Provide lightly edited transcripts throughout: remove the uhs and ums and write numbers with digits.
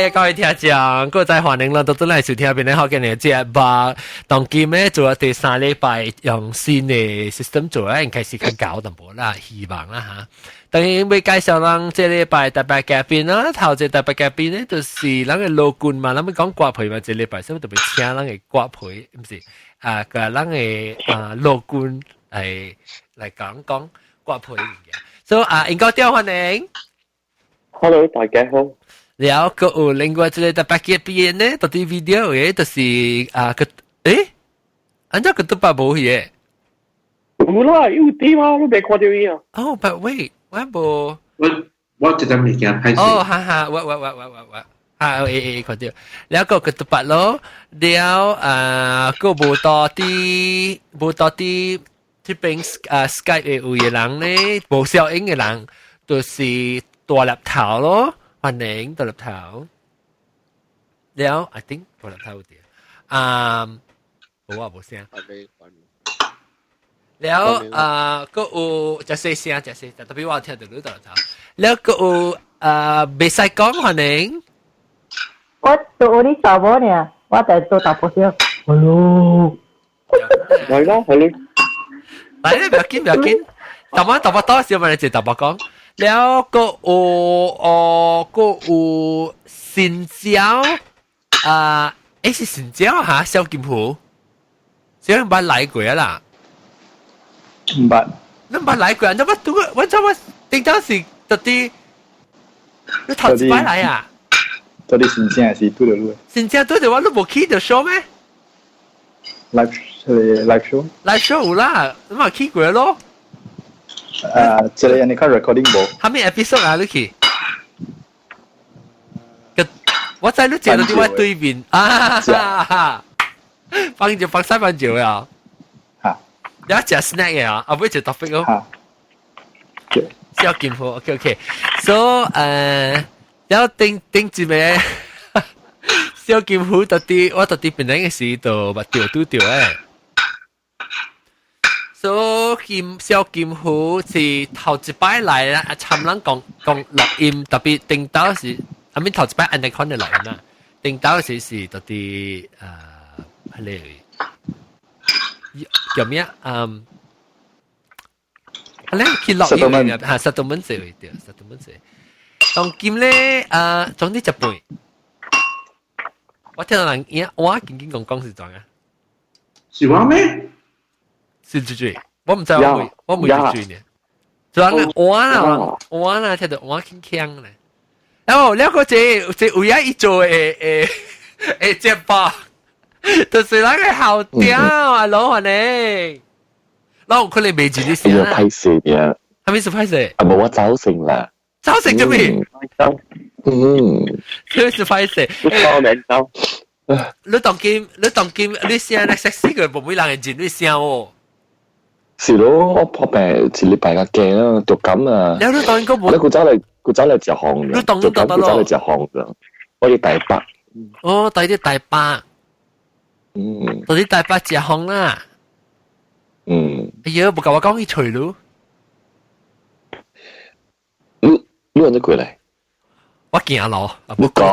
拜，各位聽眾，各位歡迎啦，到咗嚟收聽邊啲好嘅嘅節目。當今咧做第3禮拜用新嘅 system 做咧，應該是較搞淡薄啦，希望啦嚇。當然會介紹人這禮拜特別嘉賓啦，頭一特別嘉賓咧就是人嘅老官嘛，咱們講國培嘛，這禮拜所以特別請人嘅國培，唔是個人嘅老官嚟講國培嘅。所以應該點歡迎 ？Hello， 大家好。แล้วก็另外一個特別嘅邊呢，到啲 video 嘅，就是個安怎個都把冇嘢。有啦，有啲嘛，你未看到伊啊？哦 ，but wait，我冇。我一陣物件拍攝。哦，哈哈，我，看到。แล้วก็個都把咯，แล้วก็冇多啲ที่เป็นSkype 嘅有嘅人咧，冇效應嘅人，就是大粒頭咯。歡迎大粒頭，แล้ว I think 大粒頭啲冇聲，แล้วก็จะเสียงแต่พี่ว่า聽到大粒頭，แล้วก็ไม่ใช่講歡迎，我做你查某呢，我在做大波聲 ，hello， 係啦，係你，嚟咧，唔要緊，大把多少問你直大把講。แล้วก็新椒是新椒嚇，小金湖，小金巴來過啦，唔捌，你唔捌來過，你乜都我頂當時特啲，你頭一擺來啊？到底新正是對着路？新椒對着我，你冇去就 show 咩 ？live show 有啦，你咪去過咯。這個你看 recording 冇？係咩 episode 啊？你去？我知你借到啲我對面啊，放三分鐘啊！嚇，有一隻 snack 嘅啊，唔會隻 topic 咯。嚇，小金鋪 ，OK，so 然後頂住咩？小金鋪我到啲邊個時度咪掉誒。所以小金湖是頭一擺來啦，參人講錄音，特別頂到是，頭一擺按你看嘅錄音啦，頂到是到啲係叫咩係咧去錄音嘅，settlement 社會對，settlement 社。當今咧總之一半，我聽到人我緊講是怎啊？是我咩？是追，我唔知我唔追呢。就係我啦，聽到我傾傾咧。แล้วก็這唯一一做節目，就是那個好屌啊，老闆你，老佢哋未住啲先啦。拍攝嘅，係咪是拍攝？冇我早成啦。早成咗未？佢是拍攝。收名收。你當今你聲咧，識死佢冇每人係認你聲喎。是咯，我破病前禮拜嘅鏡啦，讀緊啊。你都當應該冇。你佢走嚟隻行嘅，讀緊佢走嚟隻行嘅，我哋第八。哦，第啲第八。到啲第八隻行啦。哎呀，冇夠我講起除咯。你揾咗佢嚟？我見咯。你講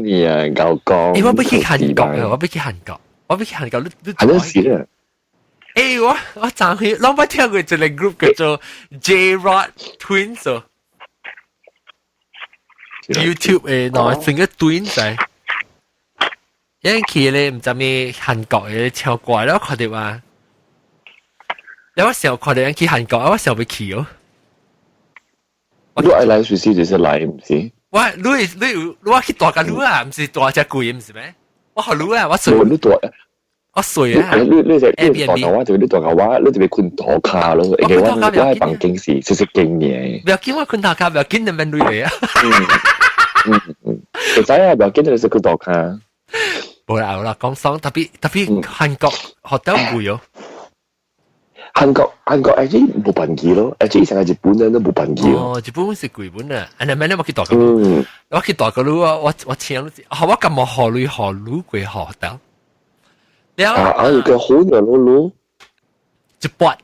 嘢夠講。我俾佢韓國啊！我俾佢韓國，你係咩事咧？我暫時諗唔聽過一個 group 叫做 J-Rod Twins 哦 ，YouTube 誒，嗱成個 Twins 仔，有陣時咧唔知咩韓國嘅超怪咯，佢哋話，有時候佢哋去韓國，有時候會去哦。你愛來隨時就是來，唔是？我去大個路啊，唔是大隻貴，唔是咩？我學路啊，我睡。我睡啊！你就大舊話就啲大舊話，你就俾困大卡咯。因為我喺辦公室食經嘢。唔要緊我困大卡，唔要緊你咪累嚟啊！就仔啊，唔要緊你食佢大卡。冇啦，講爽，特別韓國學得貴哦。韓國誒冇笨機咯，誒成日日本人都冇笨機咯。哦，日本是貴本啊！誒，你我去大舊路，我去大舊路啊！我請我咁冇學路貴學得。有個好樣咯，一半。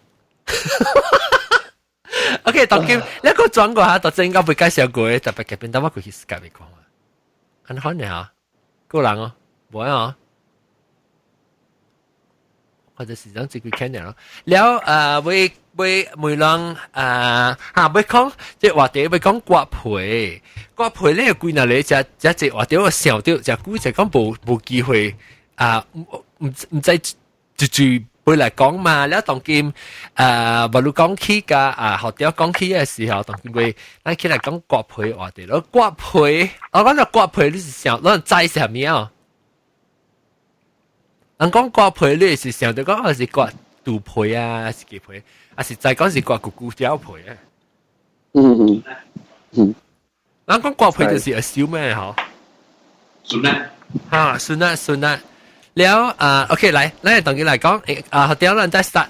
OK，當今你個轉過下，就正應該會介紹過嘅特別嘅片，等我佢去 Skype 講啊。安可能啊，個人哦，冇啊，或者是講自己傾咯。了會每人會講即係話題會講割皮，割皮咧貴嗱你只話題我想到就估就講冇機會唔使住會嚟講嘛，แล้ว當見無論講起㗎學掉講起嘅時候，當見會咱起來講割皮話題咯，割皮我講就割皮你是想攞人知是咩啊？人講割皮你是想到講係割肚皮啊，還是雞皮，還是再講是割骨條皮啊？人講割皮就是係少咩嗬？順啦，嚇，算啦。แล้วOK 嚟當佢嚟講學掉人再 start。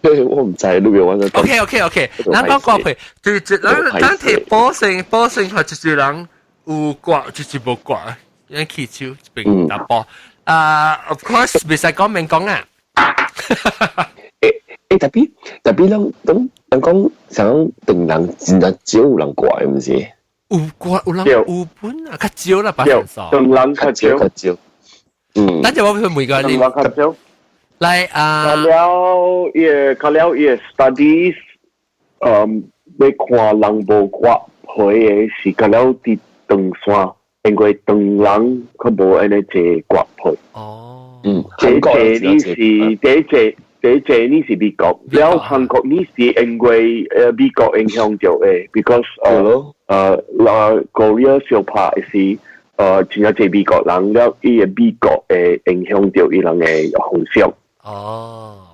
我唔知，你俾我講。OK，咱講割皮，就是咱提保性係就是人有割，就是冇割，因氣球並打波。Of course，別使講明講啊。tapi人講想定人真係少有人割嘅，唔是？有割有人有本啊，較少啦，把人數。等人較少。等陣我去每個你嚟靠了伊 studies，要看人無割皮嘅是靠了啲長線，因為長人佢無安尼濟割皮。哦，韓國你是第一你是美國，了韓國你是因為美國影響到嘅 ，because Korea 小拍是。真係美國人了，伊個美國會影響到伊人嘅風向。哦，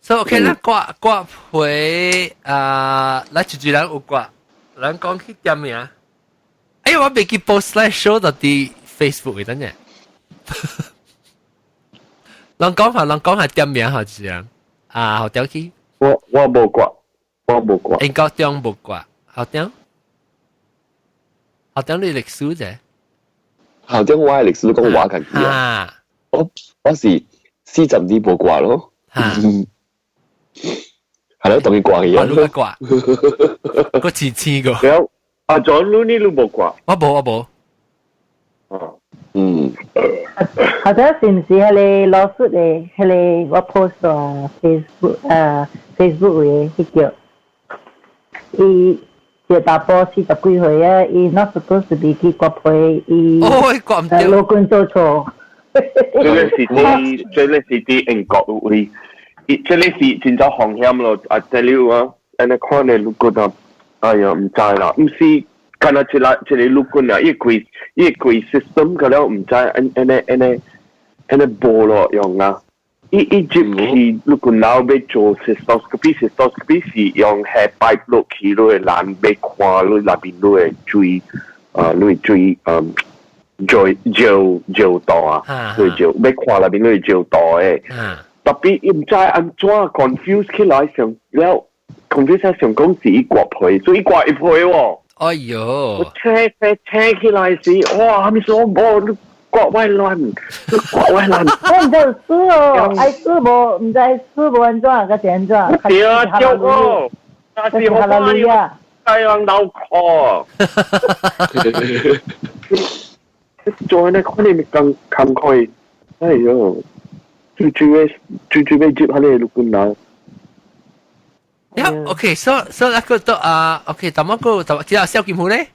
所以 OK 啦，割皮咱住人有割，咱講起點名。哎呀，我未記 post 嚟 show 到啲 Facebook 嘅等陣。人講下點名好住人好屌起。我冇割。英國中冇割，好屌你歷史啫。校長我係歷史講話緊啲啊！我是40啲冇掛咯，係咯，當然掛嘅嘢。掛，個次個。了，阿 John 你冇掛？我冇。或者是唔是係你老師嘅？係你我 post 喺 Facebook 嘅迄叫，伊。就打波40幾歲啊！伊 not supposed to be 去割皮，伊割唔掉，老公做錯。這個是啲英國位，這個是真係風險咯。啊，這裡啊，安尼看咧，如果啊，哎呀，唔知啦，唔是，干那這裡如果啊，伊貴 system 個了，唔知安尼波咯用啊。伊接去如果now要做 cystoscopy 是用 hair pipe 落去落嚟攔要看落那邊落嚟追照道啊，落照要看那邊落嚟照道誒。特別伊唔知安怎 confuse 起來上了 confuse 上講是伊割皮，所以割一皮喎。哎呦！我車起來時，哇！咪說冇。割歪亂，我唔知輸哦，愛輸無，唔知輸無安怎，個是安怎？對啊，叫我，但是我發現太陽腦殼，做呢看你咪咁開，哎呦，最尾接下你陸軍佬。OK，所以那個都OK，咁個就知道蕭劍虎咧，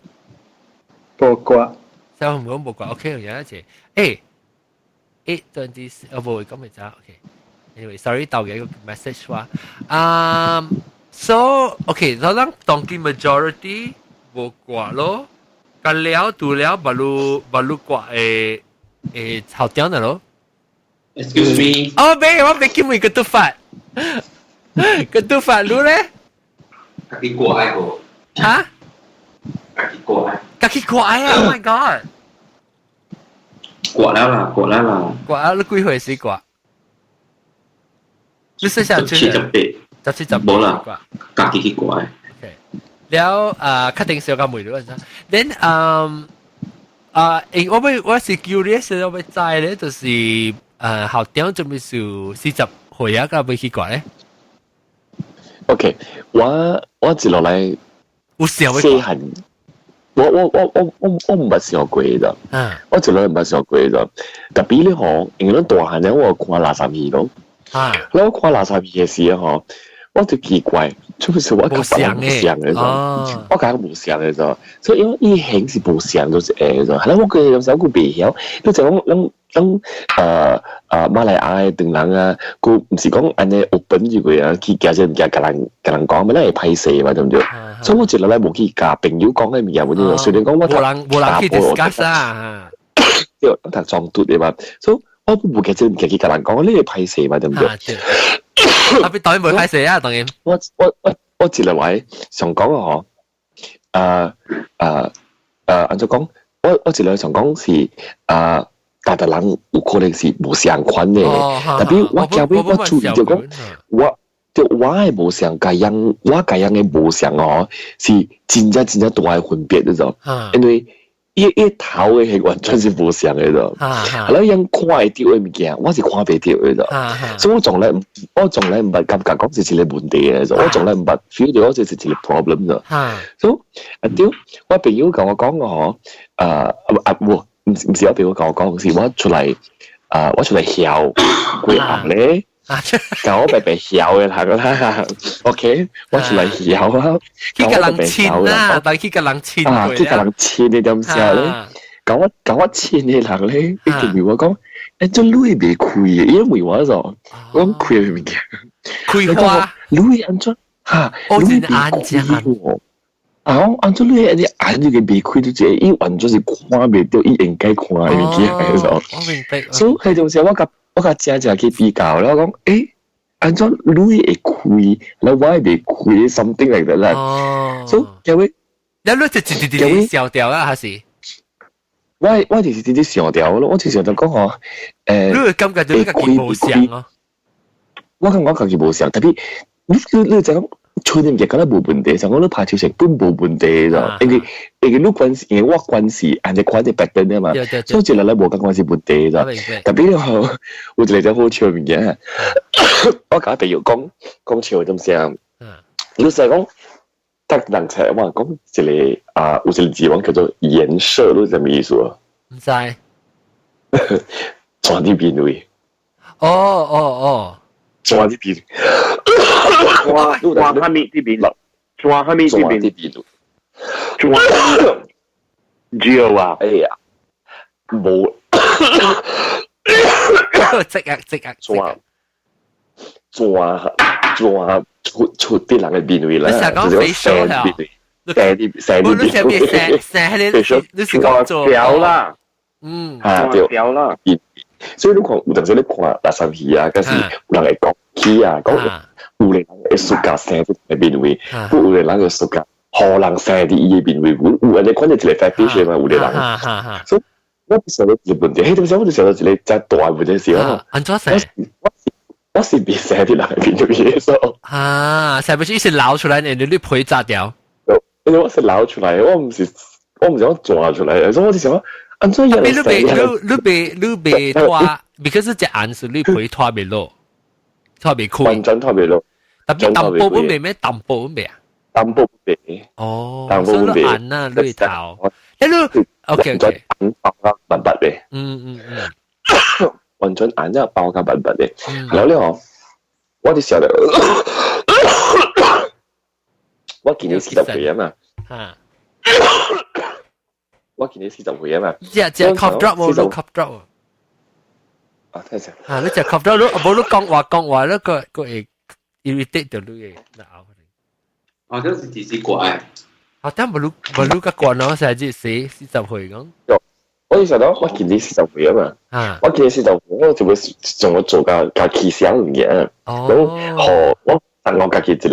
冇掛。就唔講冇掛 ，OK， 有一隻8:20，我冇咁咪就 OK。Anyway，sorry， 到嘅一個 message 話，so OK，就咱當今 majority 冇掛咯，干了讀了不如掛好點的咯。Excuse me。哦，我未見過個讀法，個讀法路咧？家己掛愛個。嚇？家己掛愛。Oh my god！ 掛了啦。掛你幾歲時掛？你細細隻？17冇啦，家己去掛。OK，แล้ว確定小個妹咯，then 我是 curious， 我知咧，就是校長準備是40歲啊，個未去掛咧。OK，我接落嚟有時候會細漢。我唔捌想過嘅咋，我從來唔捌想過嘅咋。特別咧嗬，因為大漢咧我看垃圾戲咯，我看垃圾戲嘅時候嗬，我就奇怪，做咩事我冇想嘅咋？我講冇想嘅咋，所以因為伊形是冇想到嘅咋。係啦，我佢有時候佢未曉，你就講馬來亞嘅人啊，佢唔是講安尼 open 住佢啊，去加隻唔加，甲人講咪咧係歹勢嘛，對唔對？所以我一路咧冇去甲朋友講嘅物嘢，我雖然講我冇人去 discuss 啊，即係我讀裝嘟嘅嘛，所以我冇嘅即係唔甲人講，呢係歹勢嘛，對唔對？特別當然冇歹勢啊，當然。我一路位想講啊，按照講，我一路想講是大人有可能是無相款嘅，特別我交俾我注意就講，我係無相家樣，我家樣嘅無相是真正大嘅分別嘅啫，因為一頭嘅係完全是無相嘅啫，係咯，樣看會到嘅物件，我是看袂到嘅啫，所以我從來唔係感覺講是一個問題嘅啫，我從來唔係 feel 到嗰是一個 problem 啫，所以我朋友同我講唔是我朋友同我講，是我出嚟曉鬼行咧，教我白曉嘅人啦 ，OK， 我出嚟曉啊，佢個人親啊，但係佢個人親啊，佢個人親你點時候咧？教我親嘅人咧，一定會我講，做女未開嘅，因為我就講開嘅物件，開花，女安怎嚇？女未開喎。按照你啲眼睛嘅鼻開都只，伊完全是看袂到，伊應該看嘅物件嘅時候。我明白。所以係種時候，我甲姐去比較，然後講，按照你會開，然後我係未開 something like that 啦。所以各位，你就直笑掉啊，還是？我就是直接笑掉咯，我就想講你會感覺到你自己無相咯？我感覺自己無相，特別你就講。吹你唔覺得冇問題，就我都拍照成本冇問題咋，因為你關係，因為我關係，人哋看啲白燈啊嘛，所以一日咧冇咁關係問題咋。特別咧，我一嚟就好笑嘅嘢，我假譬如講笑咁聲，老實講，得人才話講一個有一個字講叫做顏色，都係咩意思啊？唔知，轉啲邊位？轉啲邊？抓下面啲邊，抓下面啲邊，抓 Gio 啊！哎呀，冇，抓出啲人嘅邊位啦，就係成邊位，成邊，你是講做表啦，表啦，所以你看，有陣時你看垃圾戲啊，嗰時有人嚟講起啊，講。有的人會塑膠生啲嘅邊位，有的人會塑膠可能生啲伊嘅邊位，有人看到一個 fetish 嘛，有的人，所以我想到一個問題，迄陣時我就想到一個真大問題是安怎生？我是別生啲人嘅邊位，所以是不是一直撈出來，你皮炸掉？因為我是撈出來，我唔是我抓出來，所以我就想，安怎樣嚟生？你被拖 ，because 隻眼是你皮拖未落。拖未開，完全拖未落。特別淡薄本味咩？淡薄本味啊？淡薄本味。哦，所以眼啊，綠頭。一路 OK， 眼包甲白白嘅。完全眼一包甲白白嘅。然後咧我哋時候我見你40歲啊嘛。我見你40歲啊嘛。只 cough drop 冇 cough drop。睇下你只 cough drop 冇講話咧，個會 irritate 到你嘅腦。好像是只怪。好像冇個關咯，成日40歲講。我以前咧，我見你40歲啊嘛。我見你40歲，我就會仲我做家己想嘅。咁我等我家己一個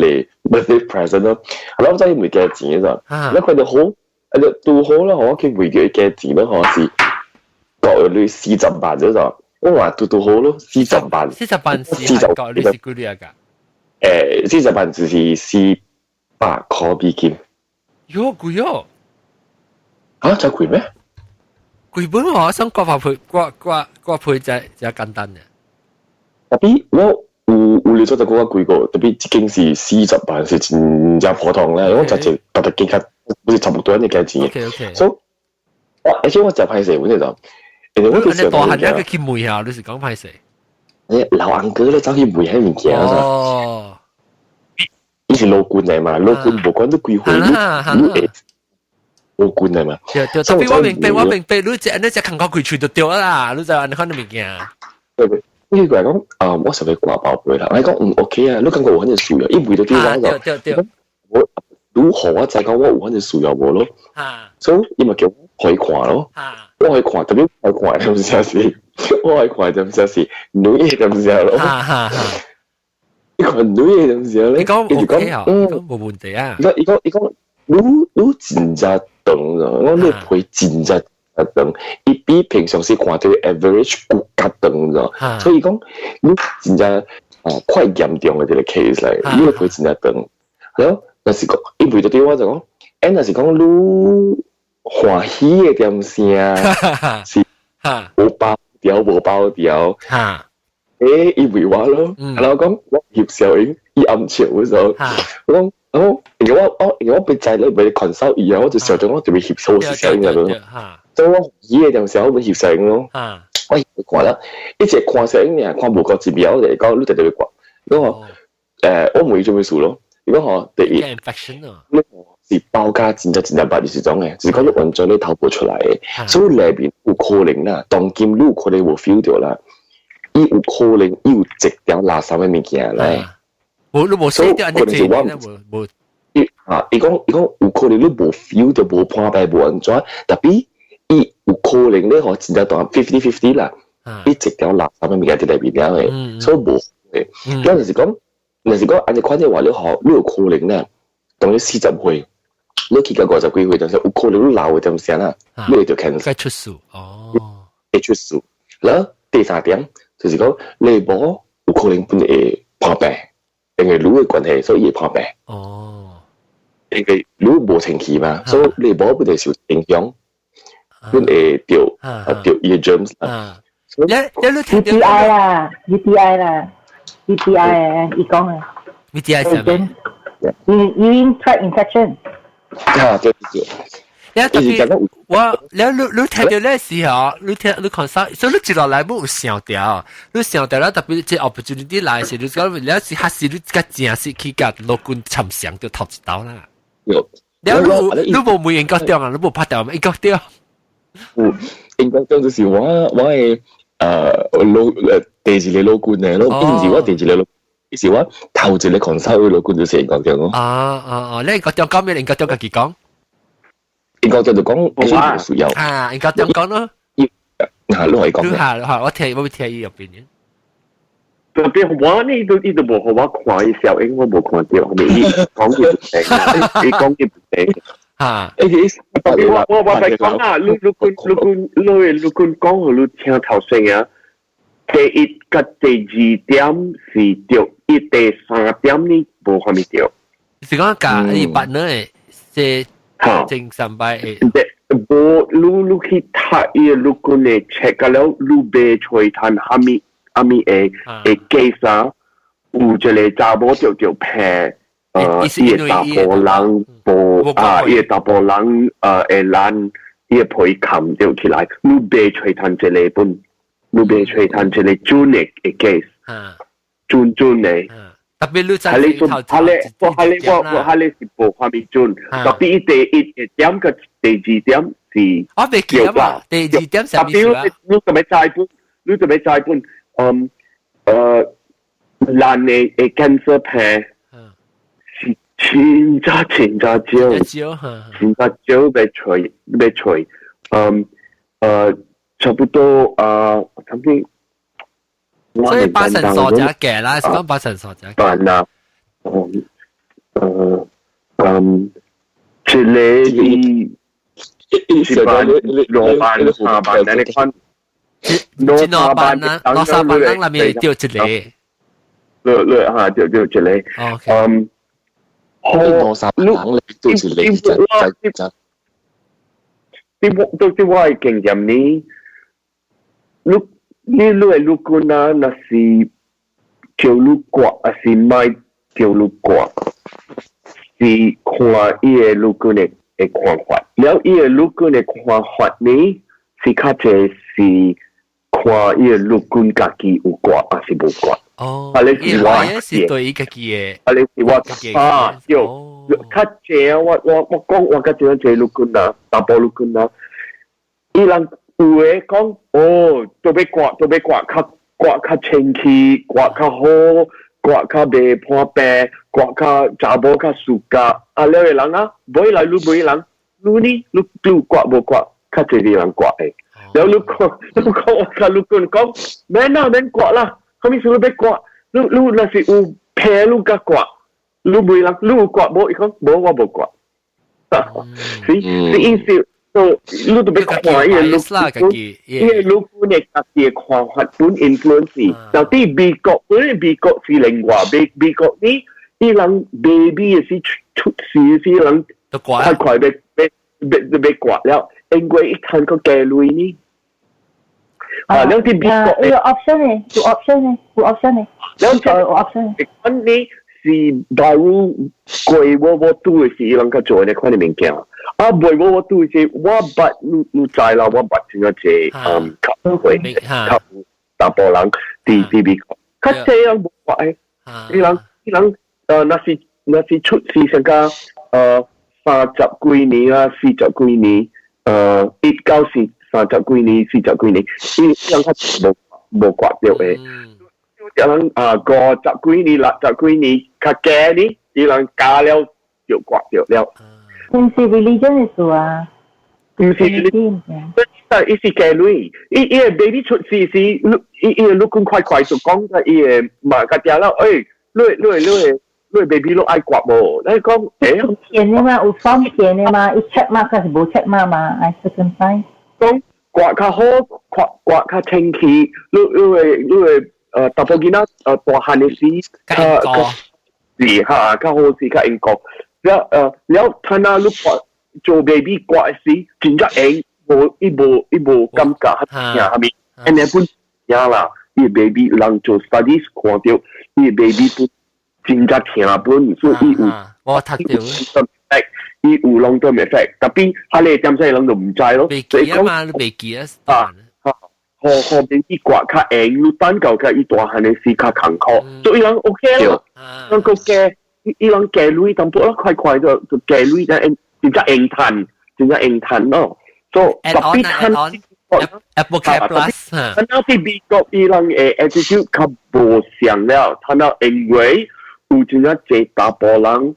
birthday present 咯。我真係唔記得錢嘅咋。你佢哋好，都好啦，我佢會記得錢咯，可是各類40萬啫咋。我話都好咯，40萬。40萬是韓國你是幾多㗎？40萬就是400塊美金。喲貴哦！嚇，真貴咩？貴本我想掛配就簡單嘅。特別我有你做得嗰個貴個，特別一間是40萬，是真正普通咧。我就特間較好似差唔多呢價錢。OK。所以，而且我就歹勢，我就，我你大漢一個去問下，你是講歹勢？老阿哥咧走去問迄物件哦。伊是老官嚟嘛，老官無管都幾歲，你老官嚟嘛。對，特別我明白，你只看到佢喙就對啦，你就安尼看到物件。對，呢個嚟講，我實會掛寶貝啦。我講OK 啊，你感覺我很有需要，一回到啲話就，對。我如何我就講我有很有需要無咯。所以伊咪叫我可以看咯。我可以看，特別可以看係唔係？我可以看就唔係，女嘅就唔係咯。你看女嘅就唔係咧。你講 OK 啊？講冇問題啊。伊講，你真正長咗，我你陪真正長，伊比平常時看到 average 更加長咗。所以講，你真正快嚴重嘅一個 case 嚟，你陪真正長。然後，若是講，伊為咗對我就講，若是講你歡喜嘅點聲，是無包掉。伊為我咯，然後講我翕相影，伊暗笑嗰時候，我被仔女被群收以後，我就想咗我特別翕相翕相影咯。所以我伊嘅時候我翕相影咯，我翕看啦，一直看相影呢，看無個字表嚟講，你特別掛。如果我唔會做咩事咯。如果第一，你是包家真正白是種嘅，就是講你運咗你頭部出嚟嘅，所以裏邊有可能啦，當今你有可能會 feel 到啦。伊有可能伊有一條垃圾嘅物件咧，所以可能是我伊講有可能你無 feel 到無判白無安怎，特別伊有可能咧可真正當 50-50 啦，伊一條垃圾嘅物件喺裏邊嘅，所以無嘅。有陣時講按照款嘅話，你有可能咧，當你40歲，你去到50幾歲，但是有可能你老嘅點先啦，你會就 cancel，出事哦，會出事。嗱第三點。就是講你無有可能本會破病，因為腦嘅關係，所以會破病。哦，因為腦無清氣嘛，所以你無本會受影響，本會掉伊 germs 啦。UTI 啦，UTI 啦，UTI 伊講啊 ，UTI 係咩？Urine tract infection。啊，對。特別你聽到咧時候，你看曬，所以你接落來冇有想掉，你想掉啦，特別即 opportunity 來時，你講你是還是你個正式去甲老公尋上就頭一刀啦。你冇每人講掉啊，你冇拍掉咪講掉。應該講就是我係第二個老公嚟咯，唔是我第二個老，是我頭一個看曬嘅老公就成講掉咯。你講掉講咩？你講掉自己講。應該就講我冇需要。應該點講咯？你可以講。我會聽伊入邊嘅。特別我呢都冇好我看伊小英，我冇看到，你講嘢唔定，你講嘢唔定。我係講啊，你講你聽頭先啊，第一個第二點是對，第三點你冇看咪對。是講假你白呢？即正常擺誒，你去睇伊你個呢 check 咗了，你被吹彈哈咪誒case啊，有一個查某就拍伊個查甫人伊個查甫人會爛，伊個皮冚掉起來，你被吹彈一個本，你被吹彈一個準嘅 case，準嘅。特別你在係是無法面準，特別第一點個第二點是我未記啊嘛，第二點係咩事啊？你就咪再本，爛嘅 cancer 病是真少被吹，差不多差唔多。所以八成傻仔嘅啦，是講八成傻仔。係啦，即係是班落班下班你看，落班啊，落下班人裏面掉一個。對嚇，掉一個。OK。落下班人掉一個。啲我係經驗呢，你係陸軍啊，那是照路刮还是买照路刮，是看伊个路根的看法。了伊个路根的看法呢，是较济是看伊个路根家己有刮还是无刮。哦，啊，你是我是對伊家己嘅，啊，你是我啊，有較济啊，我講我較濟路根啊，大波路根啊，伊人有誒講哦，都要刮，刮較清氣，刮較好，刮較袂破病，刮較查某較舒格，啊，了嘅人啊，每來路每人，路呢路刮無刮，較濟啲人刮誒，了路講我甲路根講，免刮啦。เขามีสูตรไปกว่าลูน่ะสิอูแพ้ลูกกว่าลูบุยลังลูกกว่าบ่อีกครั้งบ่ว่าบ่กว่าสิอีสิลูกตัวไปกว่าอีลูกเนี่ยกะเกียควาหัดปุ้นอินฟลูเอนซีแล้วที่บีเกาะสิเลงกว่าบีเกาะนี่อีหลังเบบี้สิชุดสิหลังค่อยๆไปกว่าแล้วเอ็งกว่าอีกทันก็แก่ลุยนี่แล้วที่บีก็有 option 呢，有 option 呢，แล้วจะ option อันนี้是大陸貴我都嘅事，能夠做呢款嘅物件。啊，貴我都係我捌你知啦，我捌真係客戶大波人啲美國，佢這樣冇法嘅，伊人那是出事成個30幾年啊，40幾年1940。30幾年、40幾年，伊人較無刮到誒。有人50幾年、60幾年，較假呢，伊人加了就刮到了。唔是 religion 嘅事啊，唔是 religion，但係伊是假類，伊個 baby 出世時，伊個老公快就講咗伊個媽家爹啦，你 baby 都愛刮無？你講誒？見嘅嘛，有方見嘅嘛，伊 check mark 還是無 check mark 嘛？愛 circumcise。講刮較好，刮較清氣，你大部囡仔大漢嘅時，較嚇較好時較英國。แล้วท่านาลูกโจเบบี้กว่าสิจริงจังเองอีโบกำกับเนี่ยฮะมีอันนี้ปุ่นเนี่ยล่ะอีเบบี้หลังโจ studies ขวางเดียวอีเบบี้ปุ่นจริงจังเทียบปุ่น所以我讀到伊有 long term effect，特別下你點使人就唔知咯。未記啊嘛，未記啊。何邊啲刮較硬，你單嚿嘅伊大漢嘅時較坎坷，所以人 OK 咯。人個嘅伊人嘅女淡薄啦，快就嘅女就真正硬彈咯。所以特別慳Apple Care Plus，但係啲美國伊人嘅 attitude 較無相了，但係因為有真正濟大波人。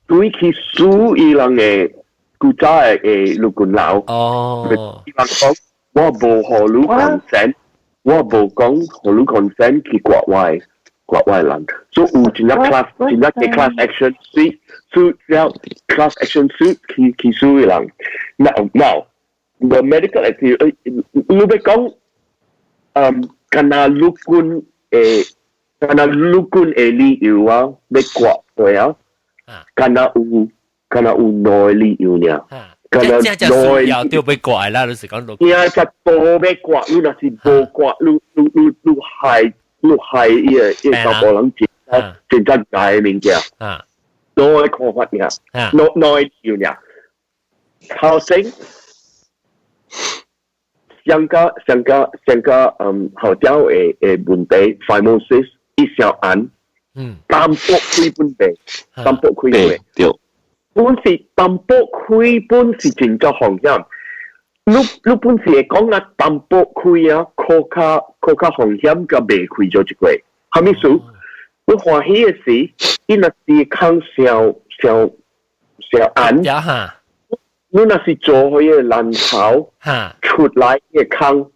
對佢輸伊人嘅古早嘅陸軍佬，伊人講我無何路 consent， 我無講何路 consent 去國外人，所以有真正 class action suit 了 class action suit 去輸伊人。Now the medical activity， 你要講干那陸軍嘅理由啊，要國對啊。Kana u noi li u nia. Kana noi要掉被刮啦，你是講到。呀，就多被刮，你那是無刮，你害伊個大波人真正解物件。noi 看法呀，noi 要nia。後生，上個後條嘅問題 phimosis 一小眼。淡薄開本病，淡薄開本，本是淡薄開本是真正風險。你本是係講啊淡薄開啊，靠風險個未開咗一個，係咪數？你歡喜嘅時，你那是抗小眼，你那是做佢嘅卵巢出來嘅抗，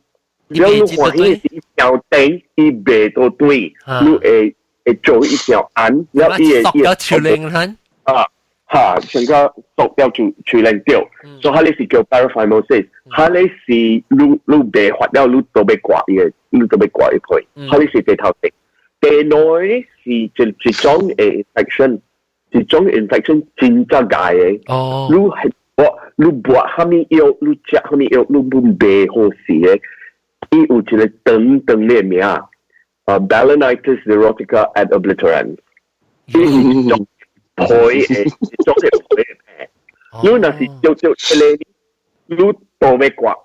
然後你歡喜嘅時，小頂伊未到對，你會。做一條眼，然後伊個處理佢成個塑料處理掉，所以佢哋是叫 paraphimosis， 佢哋是你未發了，你都被刮伊個，你都被刮伊佢，佢哋是第頭食。第內是一種 infection 真正大嘅，你撥蝦米藥，你食蝦米藥，你唔未好事嘅，伊有一個長嘅名。balanitis erotica ad obliterans 呢種配誒種嘅配嘅平，如果是就咧，如多咩刮，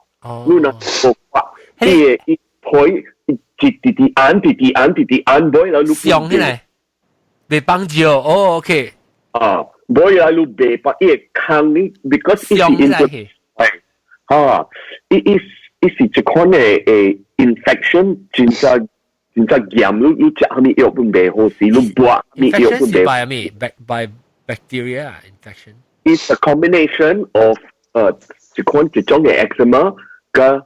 如果多刮，啲配滴按，每來上起來，未幫助哦 ，OK。啊，每來路未幫，因為坑呢 ，because 上起來係，啊，呢是一款嘅infection，真係嚴，你食下面藥本未好事，你播面藥本未。Infection by bacteria infection. It's a combination of 一種嘅 eczema 加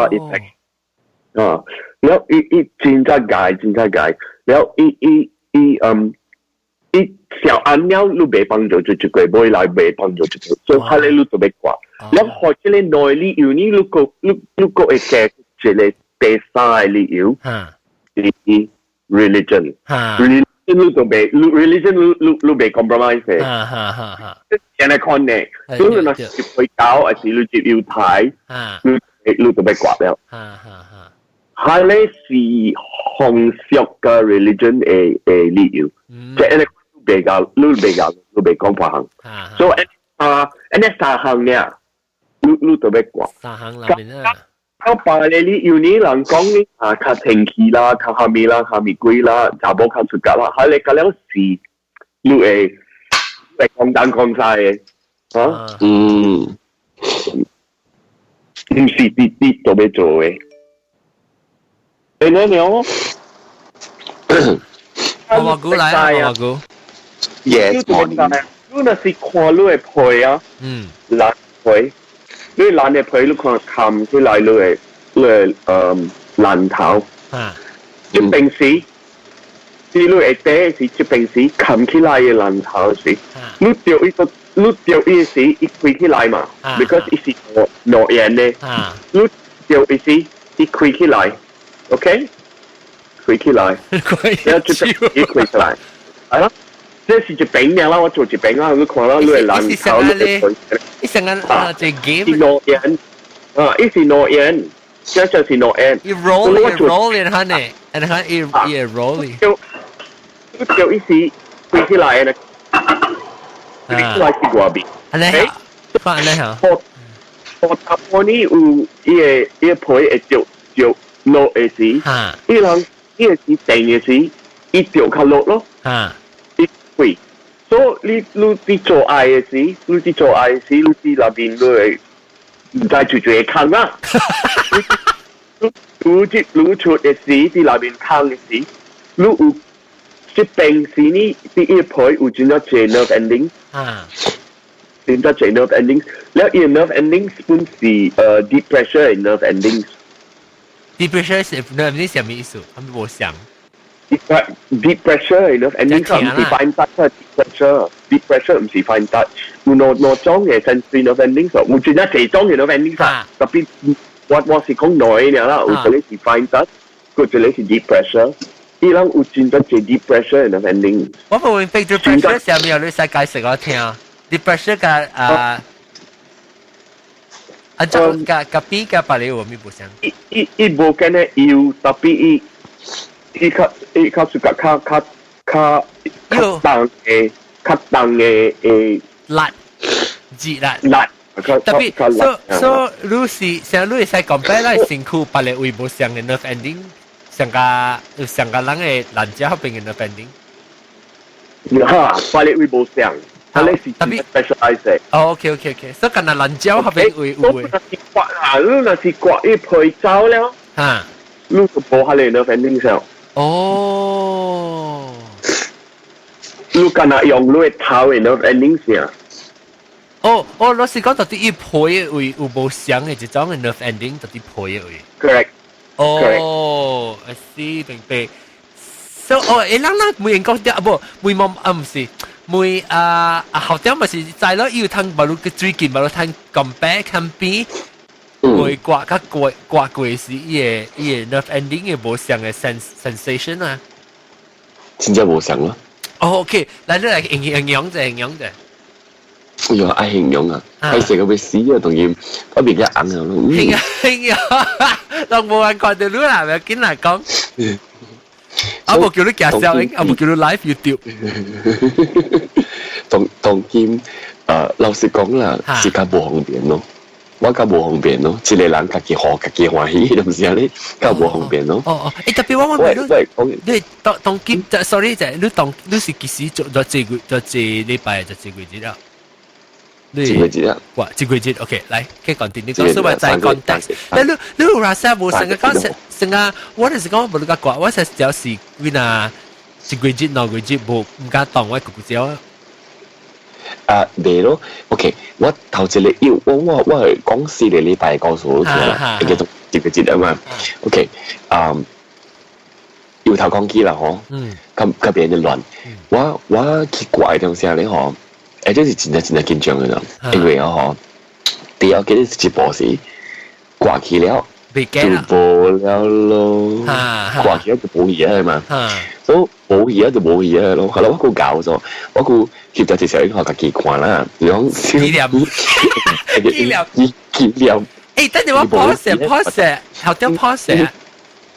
infection 啊，然後真係然後小按了你未幫助就個，未來未幫助就，所以下嚟你就未掛。然後或者你內裏有你你個會嘅一個第三理由，係 religion。你都未 religion 你未 compromise 嘅。現在看呢，如果你是回教還是你接要睇，你都未掛了。下嚟是紅色嘅 religion 嘅理由，即係你未講法行，所以呢三行呢，你都未掛。三行裏面啊。我爸你有你人講呢較天氣啦，較下面貴啦，查某較出格啦，下嚟嗰兩時你會講單講晒嘅，嚇，唔是啲做咩做嘅？你我話估嚟啊，話估。Yes，你那是看你嘅配啊，藍配。你爛嘅皮，你看冚起來，你爛頭。即平時，你會嗲是即平時冚起來嘅爛頭時，你掉一時一開起來嘛 ，because 一是挪人咧，你掉一時一開起來 ，OK， 開起來，然後就一開起來，係咯。這是一餅樣啦，我做一餅啊，你看啦，你係爛頭，一成間隻 game， 是挪人，一是挪人，這就是挪人。一 roll 然後呢，然後一 roll。就一時飛起來呢，飛起來是外邊。係，翻嚟嚇。我答案呢有一配就落嘅時，一人一時定嘅時，一條靠落咯。會，所以你做愛嘅時，你那邊你係唔使住住坑啦。你出嘅時，你那邊坑嘅時，你有即平時呢啲一配有轉咗隻 nerve ending，轉咗隻 nerve ending，แล้วอี nerve ending 本是deep pressure 嘅 nerve ending。deep pressure 係 nerve ending 係咩意思？我冇想。deep pressure 呢 ending 唔是 fine touch deep pressure 唔是 fine touch 有兩種嘅 sensory nerve ending 有轉咗幾種嘅 nerve ending 特別我是講內嘅啦有一個是 fine touch 有一個是 deep pressure 依兩有轉咗幾 deep pressure 嘅 nerve ending 我冇明白 deep pressure 係咩你使解釋我聽 deep pressure 嘅個 B 個把你我咪冇想一冇嘅呢有特別伊較屬較重嘅辣熱辣，特別所你是像你係講白啦，身軀把你會冇上嘅 nerve ending，上個人嘅爛膠邊嘅 nerve ending，嚇，把你會冇上，但係是特別 specialize。哦 ，OK， 所以近係爛膠邊會。你那是刮一配走了，嚇，你就冇下你 nerve ending 上。哦，你干那用你嘅頭嘅 nerve ending 先。老師講到啲一配會有冇想嘅一種嘅 nerve ending，到啲配嘅會。Correct。I see，明白。So，每人講啲不，每冇唔是，每後點咪是在咯，要聽馬路嘅最近馬路聽咁白看邊。會刮過時，伊個 nerve ending 嘅無相嘅 sensation 啊，真正無相咯。OK，嚟你嚟形容啫。哎呀，愛形容啊，係成個會死啊，同佢嗰邊嘅硬啊咯。形容，當冇人看到你啦，咪見嚟講。阿冇叫你介紹，阿冇叫你 live YouTube。當今老實講啦，是較無方便咯。我較無方便咯，一個人家己好，家己歡喜，係唔是啊？你較無方便咯。特別我問你當今，sorry 就你是幾時做禮拜就幾日啊？幾日啊？哇，幾日 ？OK，來，可以講啲你講，所以在 context。你有話曬冇成個講成個，我係講冇你個講，我係只是為哪幾日兩幾日冇唔敢當我個少。未咯 ，OK， 我頭一日我係講4個禮拜告訴我啦，叫做幾個節啊嘛 ，OK， 要頭講機啦嗬，咁別人亂，我奇怪東西咧嗬，這是真係緊張嘅啦，因為嗬，第一記得直播時掛起了，就播了咯，掛起了就冇嘢係嘛，都冇嘢就冇嘢咯，係啦，我個搞咗，我個。其實時候應該自己看啦，講紀念。等陣我 pause，後點 pause？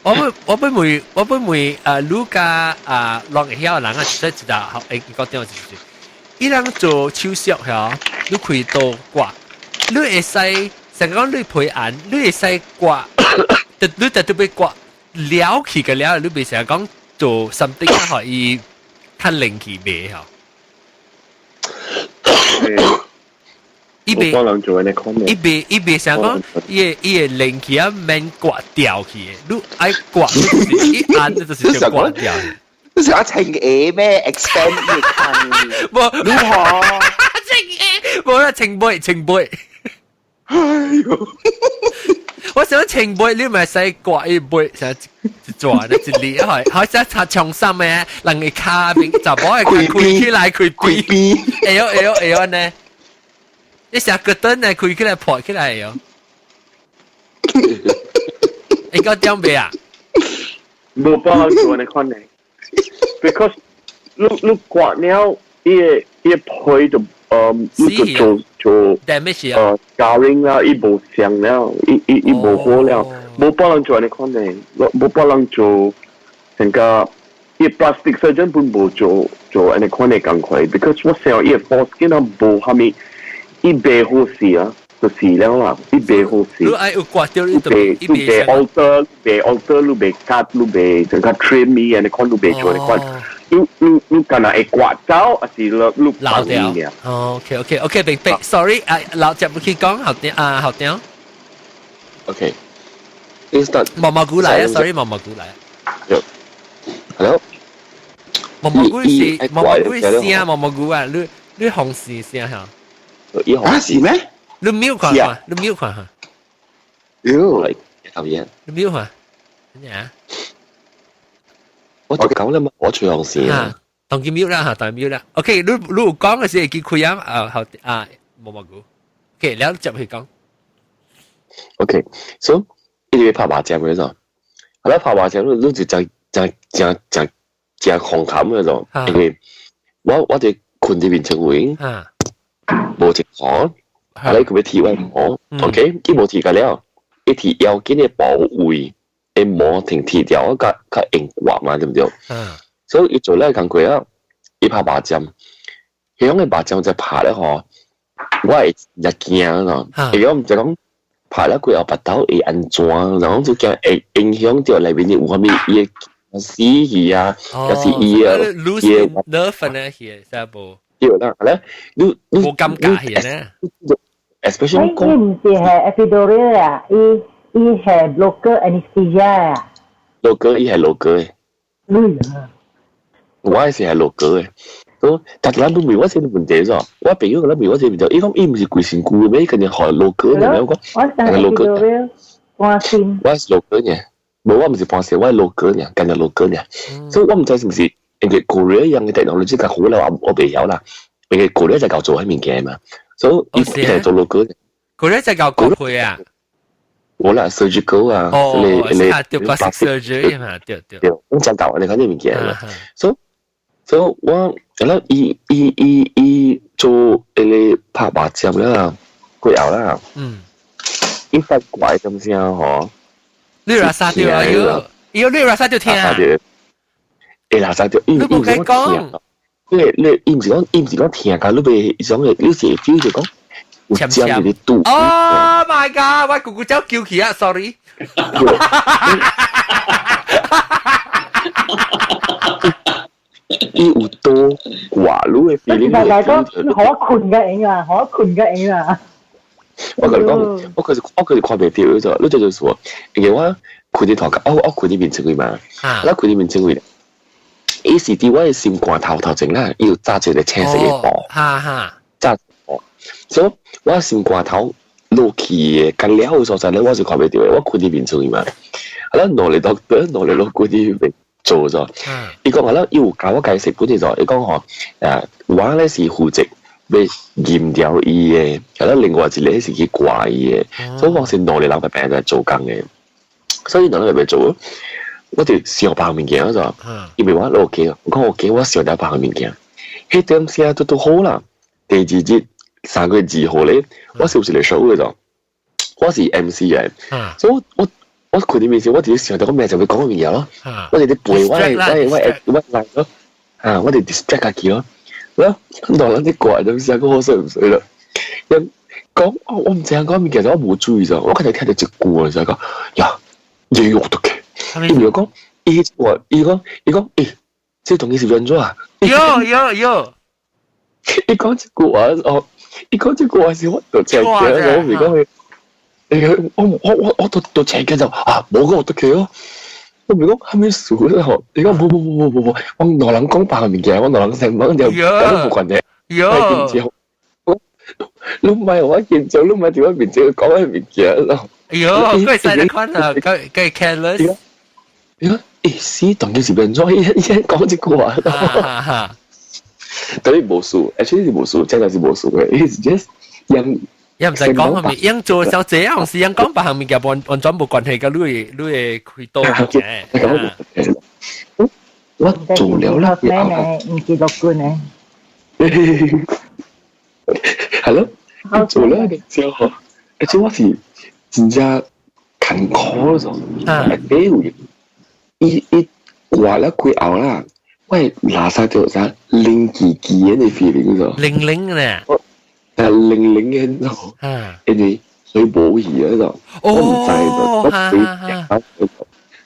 我本每盧家落曉人啊，實知道好誒，講點是？伊人做手術嚇，你開刀刮，你會使成講你陪案，你會使刮，你特別刮了起個了，你袂成講做 something 可以較靈氣味嚇。伊邊想講，伊靈氣啊免刮掉去，你愛刮，伊按你就是想刮掉。你想稱 A 咩 ？expand 你看，冇，你好，稱 A，冇啦，稱杯。哎呦！我想稱杯，你咪使刮一杯，想一抓咧一粒係，好似擦長衫嘅，人哋卡邊就冇係開起來開邊，哎呦呢？你成個燈嚟開起來破起來喲！你講點咩啊？冇幫我做你看呢 ，because 你刮了，伊配就你就做 damage 啊，scarring 啦，伊無傷了，伊無好了，冇幫人做你看呢，冇幫人做成個伊 plastic surgeon 本無做你看呢咁快 ，because 我想伊 foreskin 啊無蝦米。伊袂好事啊，就是了啦。伊袂好事。你愛有刮掉你都袂 alter，你袂 cut， 你袂整個 trim 伊，你看你袂做，你看，你干那會刮走，還是你老掉？OK，明白。Sorry， 老接唔去講後點 OK，start。毛毛菇來啊 ，sorry， 毛毛菇來。Hello。毛毛菇是毛毛菇聲，毛毛菇啊，你紅事聲嚇。啊是咩？你瞄看下，你瞄看下。嚟頭嘢。你瞄下，乜嘢？我就講啦嘛，我最紅線啊。當佢瞄啦嚇，當佢瞄啦。OK，你有講嘅時候佢開啊，後毛毛菇。OK，แล้ว接去講。OK，so 一直拍麻將嗰種，後來拍麻將你就正紅冚嗰種，因為我哋困喺邊條位。無情況，後來佢要提位摸 ，OK， 伊無提個了，伊提腰緊嘅部位，伊摸停提掉，較硬刮嘛，對唔對？所以伊做咧工課啊，伊拍麻將，佢講嘅麻將就拍咧嗬，我係日驚咯，如果唔就講拍咧佢又拔刀會安怎，然後就驚會影響到裏邊啲有啥物嘢死去啊，有時伊啊，lose nerve 呢，係真係對啦，咧，你冇尷尬嘅咧。especially 講，伊唔是係 epidural 啊，伊係 local anesthesia 啊。local 伊係 local 嘅。我係係 local 嘅。咁但係你問我先問題咗，我朋友嗰啲問我先問題，伊講伊唔是貴先貴咩？佢哋學 local 嘅，我講。我係 epidural 半線。我係 local 嘅，冇我唔是半線，我係 local 嘅，跟住 local 嘅，所以我唔知是唔是。因為Korea樣嘅 technology 就好啦，我未曉啦。因為Korea就夠做喺面嘅嘛，所以伊係做 local。Korea就夠骨配啊！我啦 surgical 啊，你對 plastic surgery 嘛，對。咁就夠你睇呢面嘅嘛，所以我然後伊做你拍麻將啦，佢有啦，伊發怪咁先嗬。你話殺掉啊！要你話殺掉聽啊！垃圾掉，你冇計講，你唔是講聽㗎，你咪想嘅，你是 feel 就講，有將你肚。Oh my god！ 我姑姑走叫佢啊 ，sorry。伊有多寡路嘅 feeling。大家可困嘅影啊，可困嘅影啊。我同你講，我佢哋看袂到嗰種，你就是說，因為我開啲頭殼，我開啲面前位嘛，我開啲面前位，伊是啲我嘅心肝頭前啦，要揸住個青色嘅布，揸布，所以我心肝頭落去嘅，近了嘅所在咧，我是看袂到嘅，我開啲面前位嘛，係啦，落嚟嗰啲面做咗，伊講話咧，要教我解釋嗰啲就，伊講嗬，我咧是負責。要驗掉伊嘅，係啦。另外一個是去掛伊嘅，所以我是努力諗辦法嚟做工嘅。所以努力嚟做，我哋上百物件就，因為我落機，我講OK，我上咗百物件，迄點先都好啦。第二日3月2號咧，我是不是嚟 show 嘅就？我是 MC 嘅，所以我佢哋面前，我哋上到個名就會講嘅嘢咯。我哋啲背我嚟咯，我哋 distract 下佢咯。啦，當然啲怪就試下嗰個衰唔衰啦。人講我唔正講面，其實我冇注意咗，我今日聽到隻故啊，就係講呀，嘢肉得嘅。伊如果講，伊講，即係同伊是變咗啊？有。伊講隻故話哦，伊講隻故話是我度赤嘅，我唔講佢，我度赤嘅就冇嗰個得嘅咯。我唔講係咩事咧？嗬！你講冇，我羅能講白面嘅，我羅能成晚就有冇關嘅。係然之後，你唔係我見咗，你唔係點解面前講係面嘅咯？佢係細粒款啊，佢係 careless。你講是同佢是變咗，一講隻句話。但係冇數 ，actually 是冇數，真係是冇數嘅。It's just 又唔使講係咪？因做小姐啊，是因講白行面嘅，完全冇關係嘅，你會開多嘅。我做了啦，唔記得官咧。係咯，我做了之後，而且我是真正勤苦咗，屌！一掛了佢後啦，喂，拿晒條啥零幾嘅你 feeling 咗？零咧。零嘅就，跟住水保兒嗰度，我唔制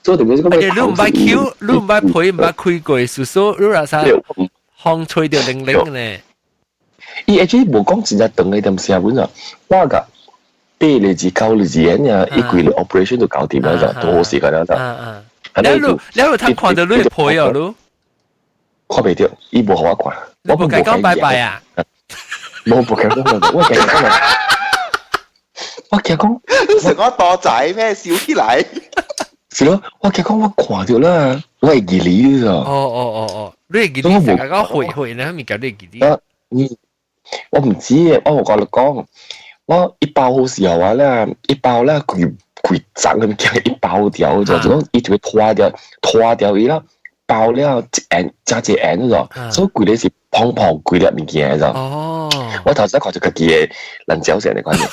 就，所以點解咁？你唔係 Q， 你唔係配，唔係開過，叔叔，你話啥？烘吹掉零咧。伊而且冇講真正等嘅點時本就，我㗎8日至9日前呀，一季嘅 operation 都搞掂啦就，都好時間啦就。你睇看到你配啊，你看未到，伊冇好我看，我冇計講拜拜啊。冇不講講，我講，你成個多仔咩？笑起嚟，是咯，我講我看到啦，我係記你咋？哦，你係記你成日講會咧，咪搞你記你？我唔知嘅，我講你講，我一包好時候話咧，一包咧佢斬咁樣一包掉就講一條拖掉伊啦。包了一眼加一眼嗰度，所以佢哋是胖貴粒物件就。我頭先看住佢嘅人腳成嚟關嘅，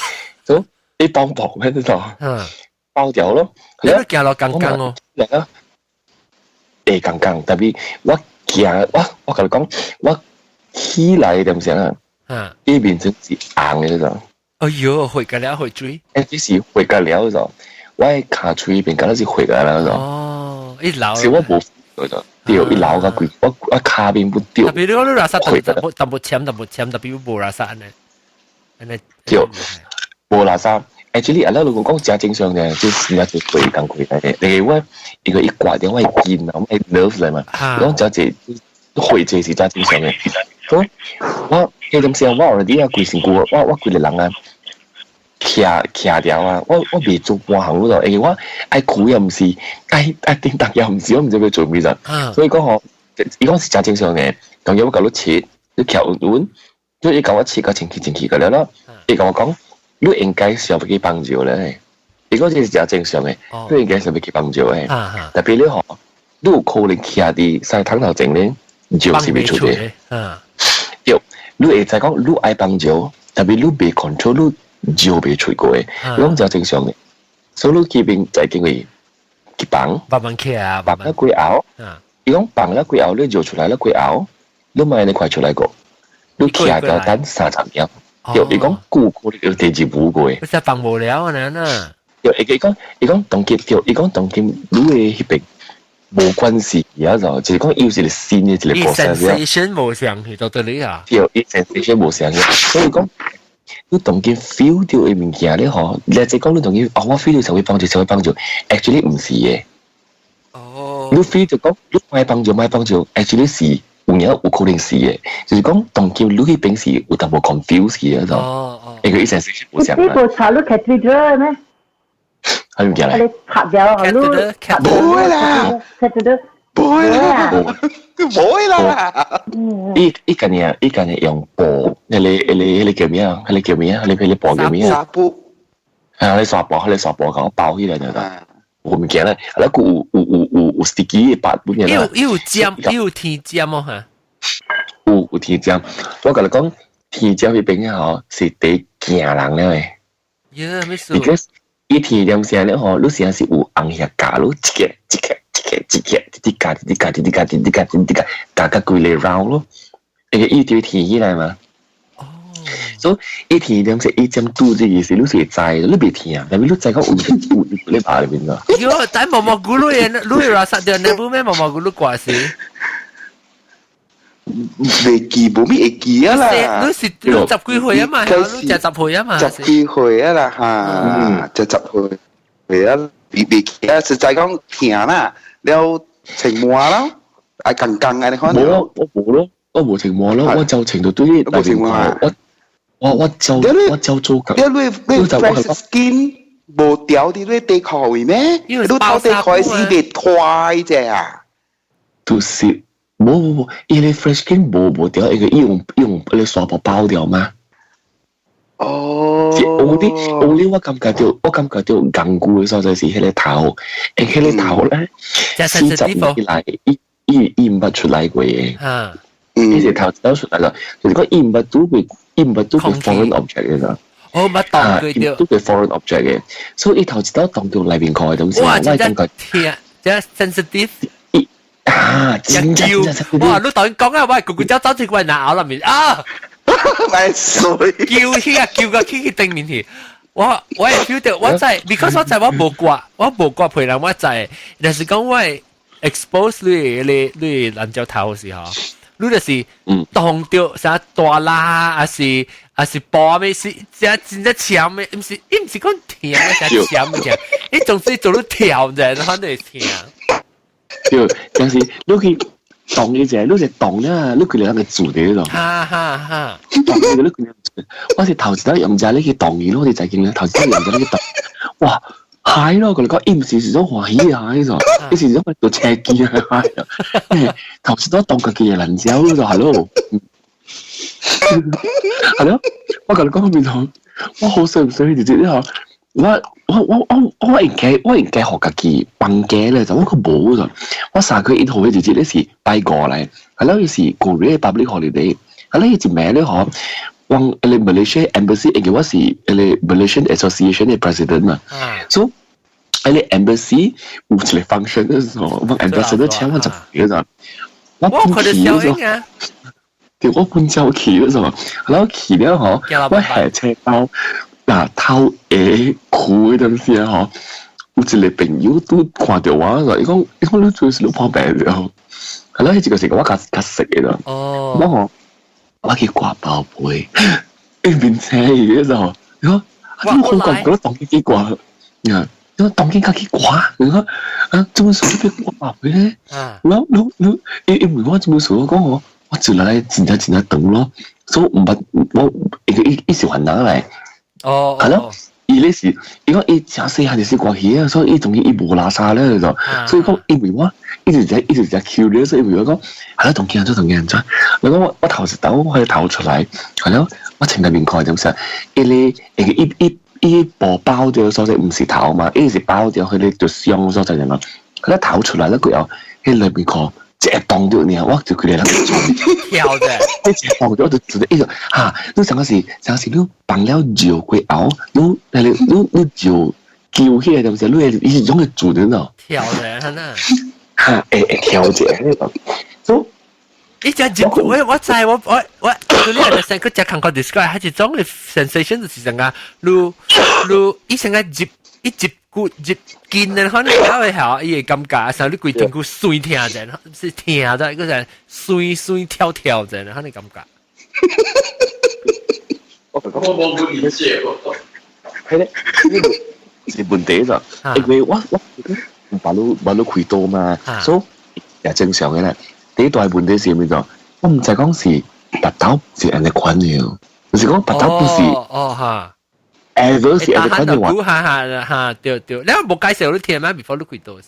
所以你胖喺呢度，包掉咯。你都行落剛剛哦。嚟啊！剛剛，特別我行，我同你講，我起來點先啊？呢邊真是硬嘅就。哎呦，回個了回追。即是回個了就，我喺卡嘴邊，嗰陣是回個了就。哦，一老。是我冇。掉一老個鬼，我卡邊不掉。特別你講你垃圾特別淺，特別冇垃圾呢？掉冇垃圾。actually，阿拉老公講真正常嘅，就是一隻鬼咁鬼嘅。你我一個一掛電話係見啊，係 nerve 嚟嘛。講就係會這是真正常嘅。咁我你點先？我 already 啊，鬼成個我鬼嚟人啊。徛掉啊！我未做半行嗰度，我愛苦又唔是，愛叮當又唔是，我唔知佢做咩啫。所以講我，伊講是真正常嘅，咁有我教你切，你徛穩，所以伊教我切個前期嘅了咯。伊講我講，你應該上俾佢幫助咧。伊講這是真正常嘅，你應該上俾佢幫助嘅。特別你學，你有可能徛啲曬湯頭整咧，就是未出嘅。對，你會就講你愛幫助，特別你未 control 就被吹過嘅，咁就正常嘅。所以佢邊就係經過結綁，慢慢騎啊，慢慢佢咬，伊講放了幾後，你搖出來了幾後，你咪你快出來個，你徛個等30秒。對，伊講顧過你第二步過嘅。不是放無聊啊，呐。對，伊講當劍，對，伊講當劍，你嘅迄邊冇關係而家就係講有一個新嘅一個 process。sensation 冇上去到對啊。對，sensation冇上去，所以講你當劍 feel 到嘅物件咧，嗬，你即係講你當劍，我 feel 到就會幫助，actually 唔是嘅。哦。你 feel 就講你買幫助，actually 是。有可能是嘅，就是講當叫你去平時有淡薄 confuse 嘅就，一個 sensation 冇上。呢部查你 cathedral 咩？係唔見啦？你拍掉你唔會啦 ，cathedral 唔會啦，唔會啦。依間嘢用布，你叫咩啊？你布叫咩啊？紗布。係你刷布咁包起來就得。我唔記得，แล้วกูsticky 八本嘢啦。有甜尖哦嚇。有甜尖，我同你講，甜尖嗰邊嗬是得驚人咧。呀，咩事？而家依甜尖聲咧嗬，你成日是有紅葉架咯，一格，架個規嚟 round 咯，而家依條甜起來嘛。所以一甜點是一針肚子意思，你是在，你別甜，但係你在個有你爬裏邊啦。喲，但毛毛咕嚕嘢，你話實在你冇咩毛毛咕嚕掛事？未記冇咩會記啊啦。你十幾歲啊嘛，你就10歲啊嘛。10幾歲啊啦嚇，就10歲啊，未記啊，實際講甜啦，了情末啦，係更啊，你看。我冇情末咯，我就情到對啲情末。我就做緊。你 fresh skin 冇掉啲你地殼位咩？你偷地殼是別壞啫啊！就是冇，因為 fresh skin 冇掉，一個用你刷布包掉嘛。哦。我感覺到硬固嘅所在是迄個頭，迄個頭咧40年以來驗不出來過嘅。呢隻頭走出嚟啦，就是講驗不到佢 foreign object 嘅咋。哦，乜當佢掉？都係 foreign object 嘅，所以頭都當到裏邊蓋東西。哇！真係聽，真 sensitive。真叫！哇！你當講啊，喂，咕咕走走住喂鬧入面啊！咪水叫個 Kiki 定面去。我係 feel 到，我真係 because 我真係我無掛陪人，我真係，但是講我 expose 你爛咗頭嘅時候。你就是當掉啥大啦，還是波咩是，真係強咩？唔是講甜嘅，係強嘅，你總是做到調啫，你肯定係甜。對，但是你去當嘅啫，你就當啦，你佢哋兩個做嘅咯。哈。當嘅你佢，我是頭先用咗呢個當嘅咯，我哋就見啦，頭先用咗呢個當，哇！係咯，佢哋講唔是種歡喜嘅蟹咗，你是種做赤雞嘅蟹啊！頭先都當佢嘅人招就係咯，係咯，我同你講邊度，我好想唔想直接之後，我應該學家己放假咧，就我個冇咗，我三個1號嘅直接咧是拜過嚟，係咯，是過嚟 public holiday，係咯，一直咩咧嗬？往誒 Malaysia Embassy，因為我是誒 Malaysian Association 嘅 president 嘛，所以誒 Embassy 有一個 function 嘅時候，我 ambassador 請我就去嗰陣，我搬去嗰陣，對，我搬走去嗰陣，然後去了嗬，我下車到嗱偷褲嗰陣時啊嗬，有一個朋友都看到我嗰陣，伊講你做事都破病咗，係咯，呢個時候我較識嘅啦，我去掛寶貝，變車嘅時候，你講，我覺得當機幾掛，因為當機加幾掛，你講，做乜事都掛寶貝咧？你唔係我做乜事，我講我就嚟真等咯，所以唔係我一時還拿嚟，係咯，伊呢時，伊講伊真細下就掛起啊，所以伊仲要伊無拉沙咧就，所以講因為我一直在 curious， 所以因為我講係咯，同幾人做，你講我頭先我可以頭出嚟，係咯，我情入面蓋點先，一部包掉所在唔是頭嘛，一是包掉佢哋條箱所在嘅嘛，佢一頭出嚟咧佢又喺裏面蓋。即係當咗你啊！我就佢哋兩個做跳啫，一直當咗就做咗呢個嚇。你上時你放了油佢熬，你油叫起來就時，你係種嘅做咗咯。跳啫，係啦。調節呢個，所以一隻我知我嗰啲人成個隻感覺 describe 係一種嘅 sensation 就是成個如伊成個一骨一筋嘅可能有會好，伊會感覺上你規定佢碎聽陣，是聽咗嗰陣碎跳陣，可能感覺。我冇理解喎。係咧，呢個是問題就，因為我把路開多嘛，所以也正常嘅啦。第一大問題是咩就？我唔就講是拔刀是人哋款嘅，就是講拔刀不是。哦哈。ever 是人哋款嘅話。哈，對，你有冇介紹你聽咩 before 你開多時？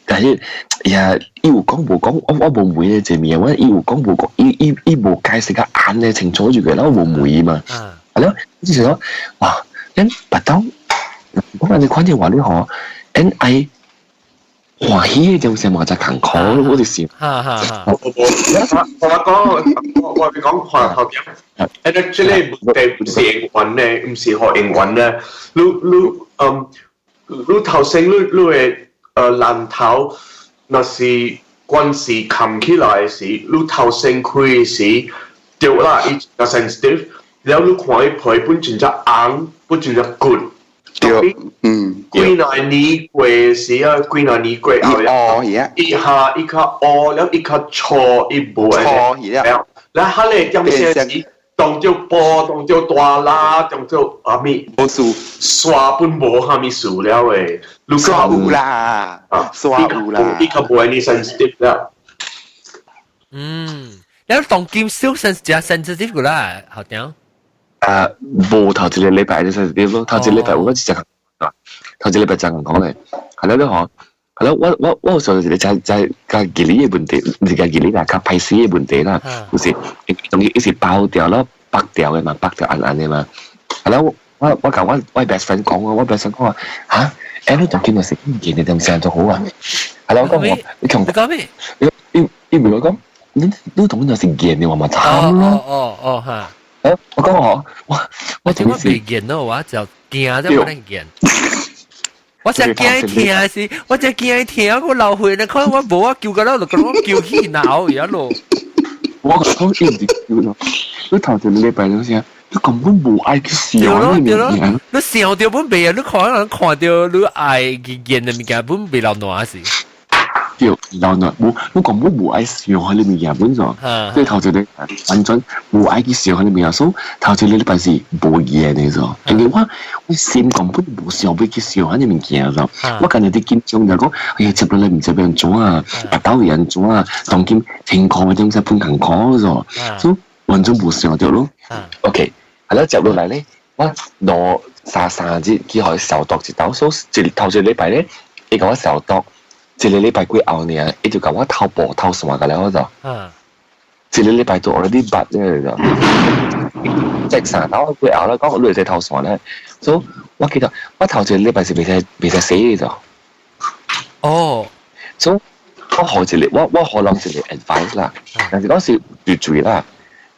但係呀，伊有講無講，我冇梅咧隻面，我伊有講無講，伊無解釋個眼咧清楚住嘅，我冇梅嘛。係咯，之前講哇，你拔刀，講人哋款嘅話你可 ，N.I. 歡喜嘅就成日就勤苦咯，我哋是。我哋講學校點 ？actually 唔是英文咧，唔是學英文咧。你頭先你嘅爛頭，那是軍事冚起來時，你頭先開時，掉啦，伊個 sensitive，然後你看伊皮本身就硬，本身就骨。對，幾耐年過時啊，幾耐年過後咧，一下一卡哦，然後一卡錯一步嘅，然後咧有些時當做波，當做大啦，當做啊咪，冇數刷本冇下咪數了誒，刷有啦，刷有啦，一卡冇你 sensitive 啦。然後當劍少 sensitive 㗎啦，好點？冇頭一個禮拜就sensitive咯，頭一個禮拜我只講，頭一個禮拜就講咧，係咯你講，係咯我上次就個吉利嘅問題，唔係個吉利啦，個派斯嘅問題啦，就是仲要一時爆掉咯，白掉嘅嘛，白掉硬嘅嘛，係咯我講我 best friend 講我 best friend 講話嚇，你仲見到食唔見你點成就好啊，係咯我講你講咩？你唔係我講，你同我食見你話咪慘咯，嚇。我講我點解未見到我就驚都冇得見。我只驚聽是，我只驚聽我流血，你看我冇啊叫個啦，就咁叫起鬧而家咯。我講唔知叫咯，你頭先禮拜嗰時啊，你根本冇愛去笑呢面嘢。你笑掉本未啊？你看到你愛嘅見嘅物件本未流暖時。叫流暖，我根本冇愛笑喺呢面嘢本上，即係頭先你完全冇愛去笑喺呢面嘢，所以頭先你禮拜是冇嘢呢咗。因為我心根本冇想俾佢笑喺呢面嘢咗。我近日啲緊張就講，哎呀接落嚟唔知俾人做啊，拔刀人做啊，當劍情況嗰種即係半勤苦咗，所以完全冇想到咯。OK， 係啦，接落嚟咧，我攞三節佢可以消毒一刀，所以頭先禮拜咧，你講我消毒。一個禮拜幾後呢？伊就講我偷步偷線㗎啦，我就。一個禮拜到我啲筆咧就，即三刀幾後啦，講我累仔偷線咧，所以我記得我頭一個禮拜是未使死嘅就。哦。所以我學一個，我可能一個 advice 啦，但是嗰時要注意啦，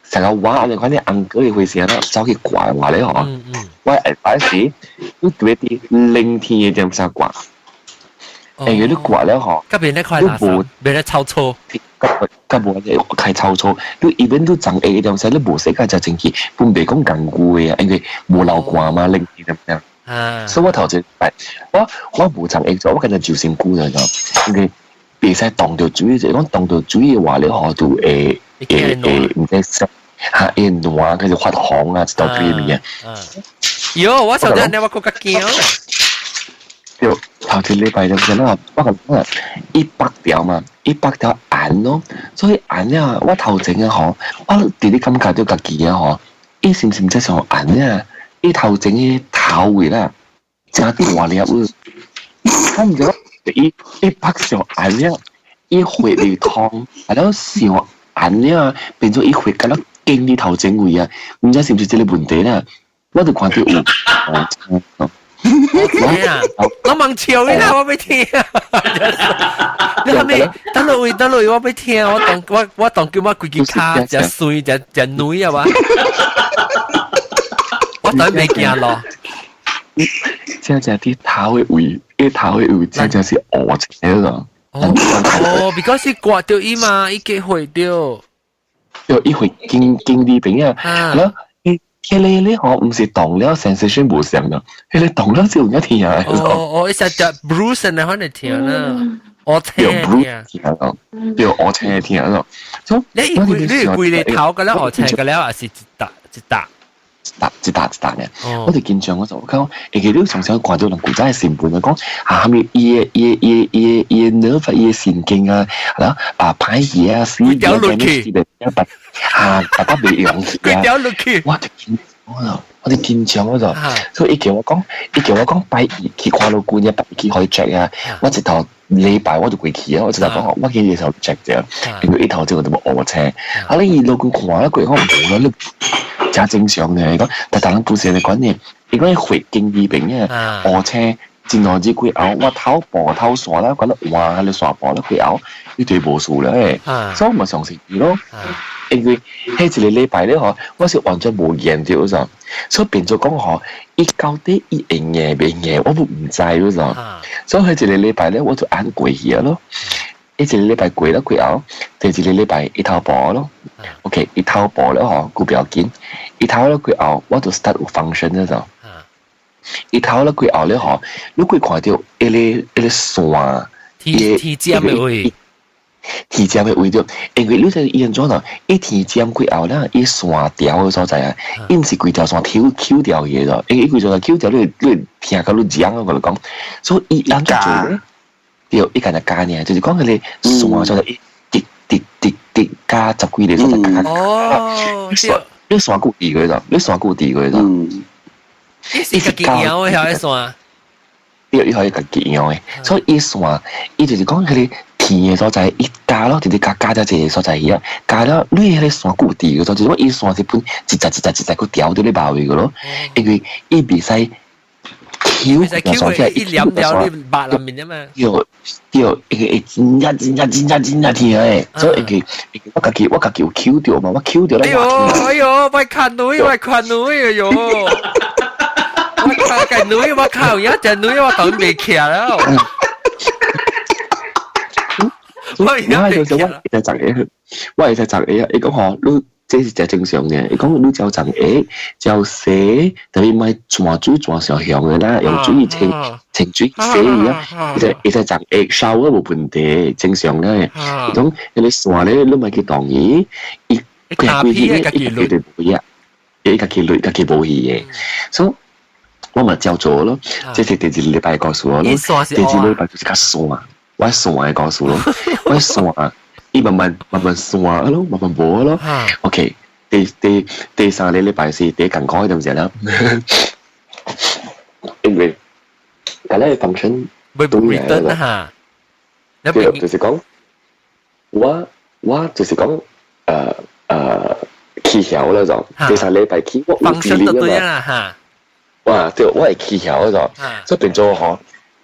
成日話你講啲硬哥嘅回事啦，走去掛話你嗬。我 advice 你對啲冷天嘅點樣掛？因為你刮了吼，嗰邊咧快垃圾，變得臭臭，根本就太臭臭。你一邊都長一點細，你冇洗個就整起，本地講緊固嘅，因為冇流掛嘛，冷天咁樣。所以我頭先我冇長咗，我跟住照先估就因為別使當到主，就講當到主嘅話，你學到唔知濕嚇暖，跟住發紅啊，到啲嘢。喲，我頭先你話嗰個驚。就頭先禮拜咁啦，我講100條嘛，100條眼咯，所以眼咧，我頭前啊嗬，我哋啲感覺都家己啊嗬，伊是唔是即係眼咧？伊頭前嘅頭位啦，真大粒喎，我唔知咯，伊100條眼咧，伊血嚟燙，係咯，小眼咧變咗伊血咁樣經啲頭前位啊，唔知是唔是即係問題啦？我就看到有。我問潮呢啦，我俾聽。你係咪等落我俾聽？我當叫我規件卡就碎就女啊嘛。我等未見咯。即係啲頭嘅位一頭有真正是惡車咯。because 刮掉伊嘛，伊結會掉。有一回經啲病啊，咯，你可唔是動了 sensation 冇上咯，你動了就一天啊。一實就 bruise 你可能聽啦，我聽啊，有我聽聽咯。你攰你頭嘅咧，我聽嘅咧，還是一打嘅。我哋見象嗰度講，其實都從小掛到人古仔嘅成本嚟講，係咪嘢 nerve 嘢神經啊，啦排嘢啊，死嘢嘅大家未用嘅。我哋見象嗰度，所以叫我講拜二去跨路館嘅拜二可以 check 啊，我直頭禮拜我就過去啊，我直頭講我幾嘢時候 check 啫，因為一頭就我哋冇我車，你路館看一個我冇啦，你。真正常嘅講，但係人故事嚟講呢，如果血經二病嘅，我車前來之鬼咬，我偷步偷傻啦，覺得哇你傻步啦佢咬，呢對無數啦所以咪嘗試咯。因為喺一個禮拜咧嗬，我是完全冇研究咗，所以變咗講嗬，一到底一樣嘢未嘢，我唔知咗，所以喺一個禮拜咧，我就按過去咯。一個禮拜過啦佢咬，第二個禮拜一偷步咯。OK， 一偷步咧嗬，佢比較緊。一偷咧佢咬，我就 start 有 function 咧就。一偷咧佢咬咧嗬，你會看到一個線，體尖嘅位，體尖嘅位咗。因為你在醫院做啦，一體尖佢咬咧，一線條嘅所在啊，伊唔是規條線挑掉嘢咗，因為規條線挑掉你聽到你講我嚟講，所以伊安怎做咧？對，一間就加呢，就是講佢哋線所在滴加十幾年所在加。你線固定嘅就，你線固定嘅就。一個結樣嘅係線。你可以個結樣嘅，所以一線，伊就是講佢哋甜嘅所在，一加咯，直接加咗隻所在嘢，加咗你係線固定嘅，就是講一線是本一隻佢掉到你包嘅咯，因為伊比賽。Q 一兩條你白入面啊嘛，要一真真甜嘅，所以我自己有 Q 掉嘛，我 Q 掉啦。哎呦，我看女哎呦，我看女我靠，一隻女我講未騎啦。我係就摘嘢，你講學你。這是正常嘅，你講你就贈嘢，就寫，特別咪轉水轉上向嘅啦，用水清水寫嘢啊，你就贈嘢收都冇問題，正常嘅。咁你話咧，你咪叫當嘢，佢對冇嘢，一個佢冇嘢，所以我咪照做咯。即係第二禮拜告訴我咯，第二禮拜就是個線，我線嘅告訴咯，我線啊。伊慢慢算咯，慢慢播咯。OK， 第三個禮拜是第更開咁時啦。因為但係 function 都係啦。就是講，我就是講氣候啦就。第三禮拜氣我 function 都對啦嚇。哇！對，我係氣候就，所以變咗嗬，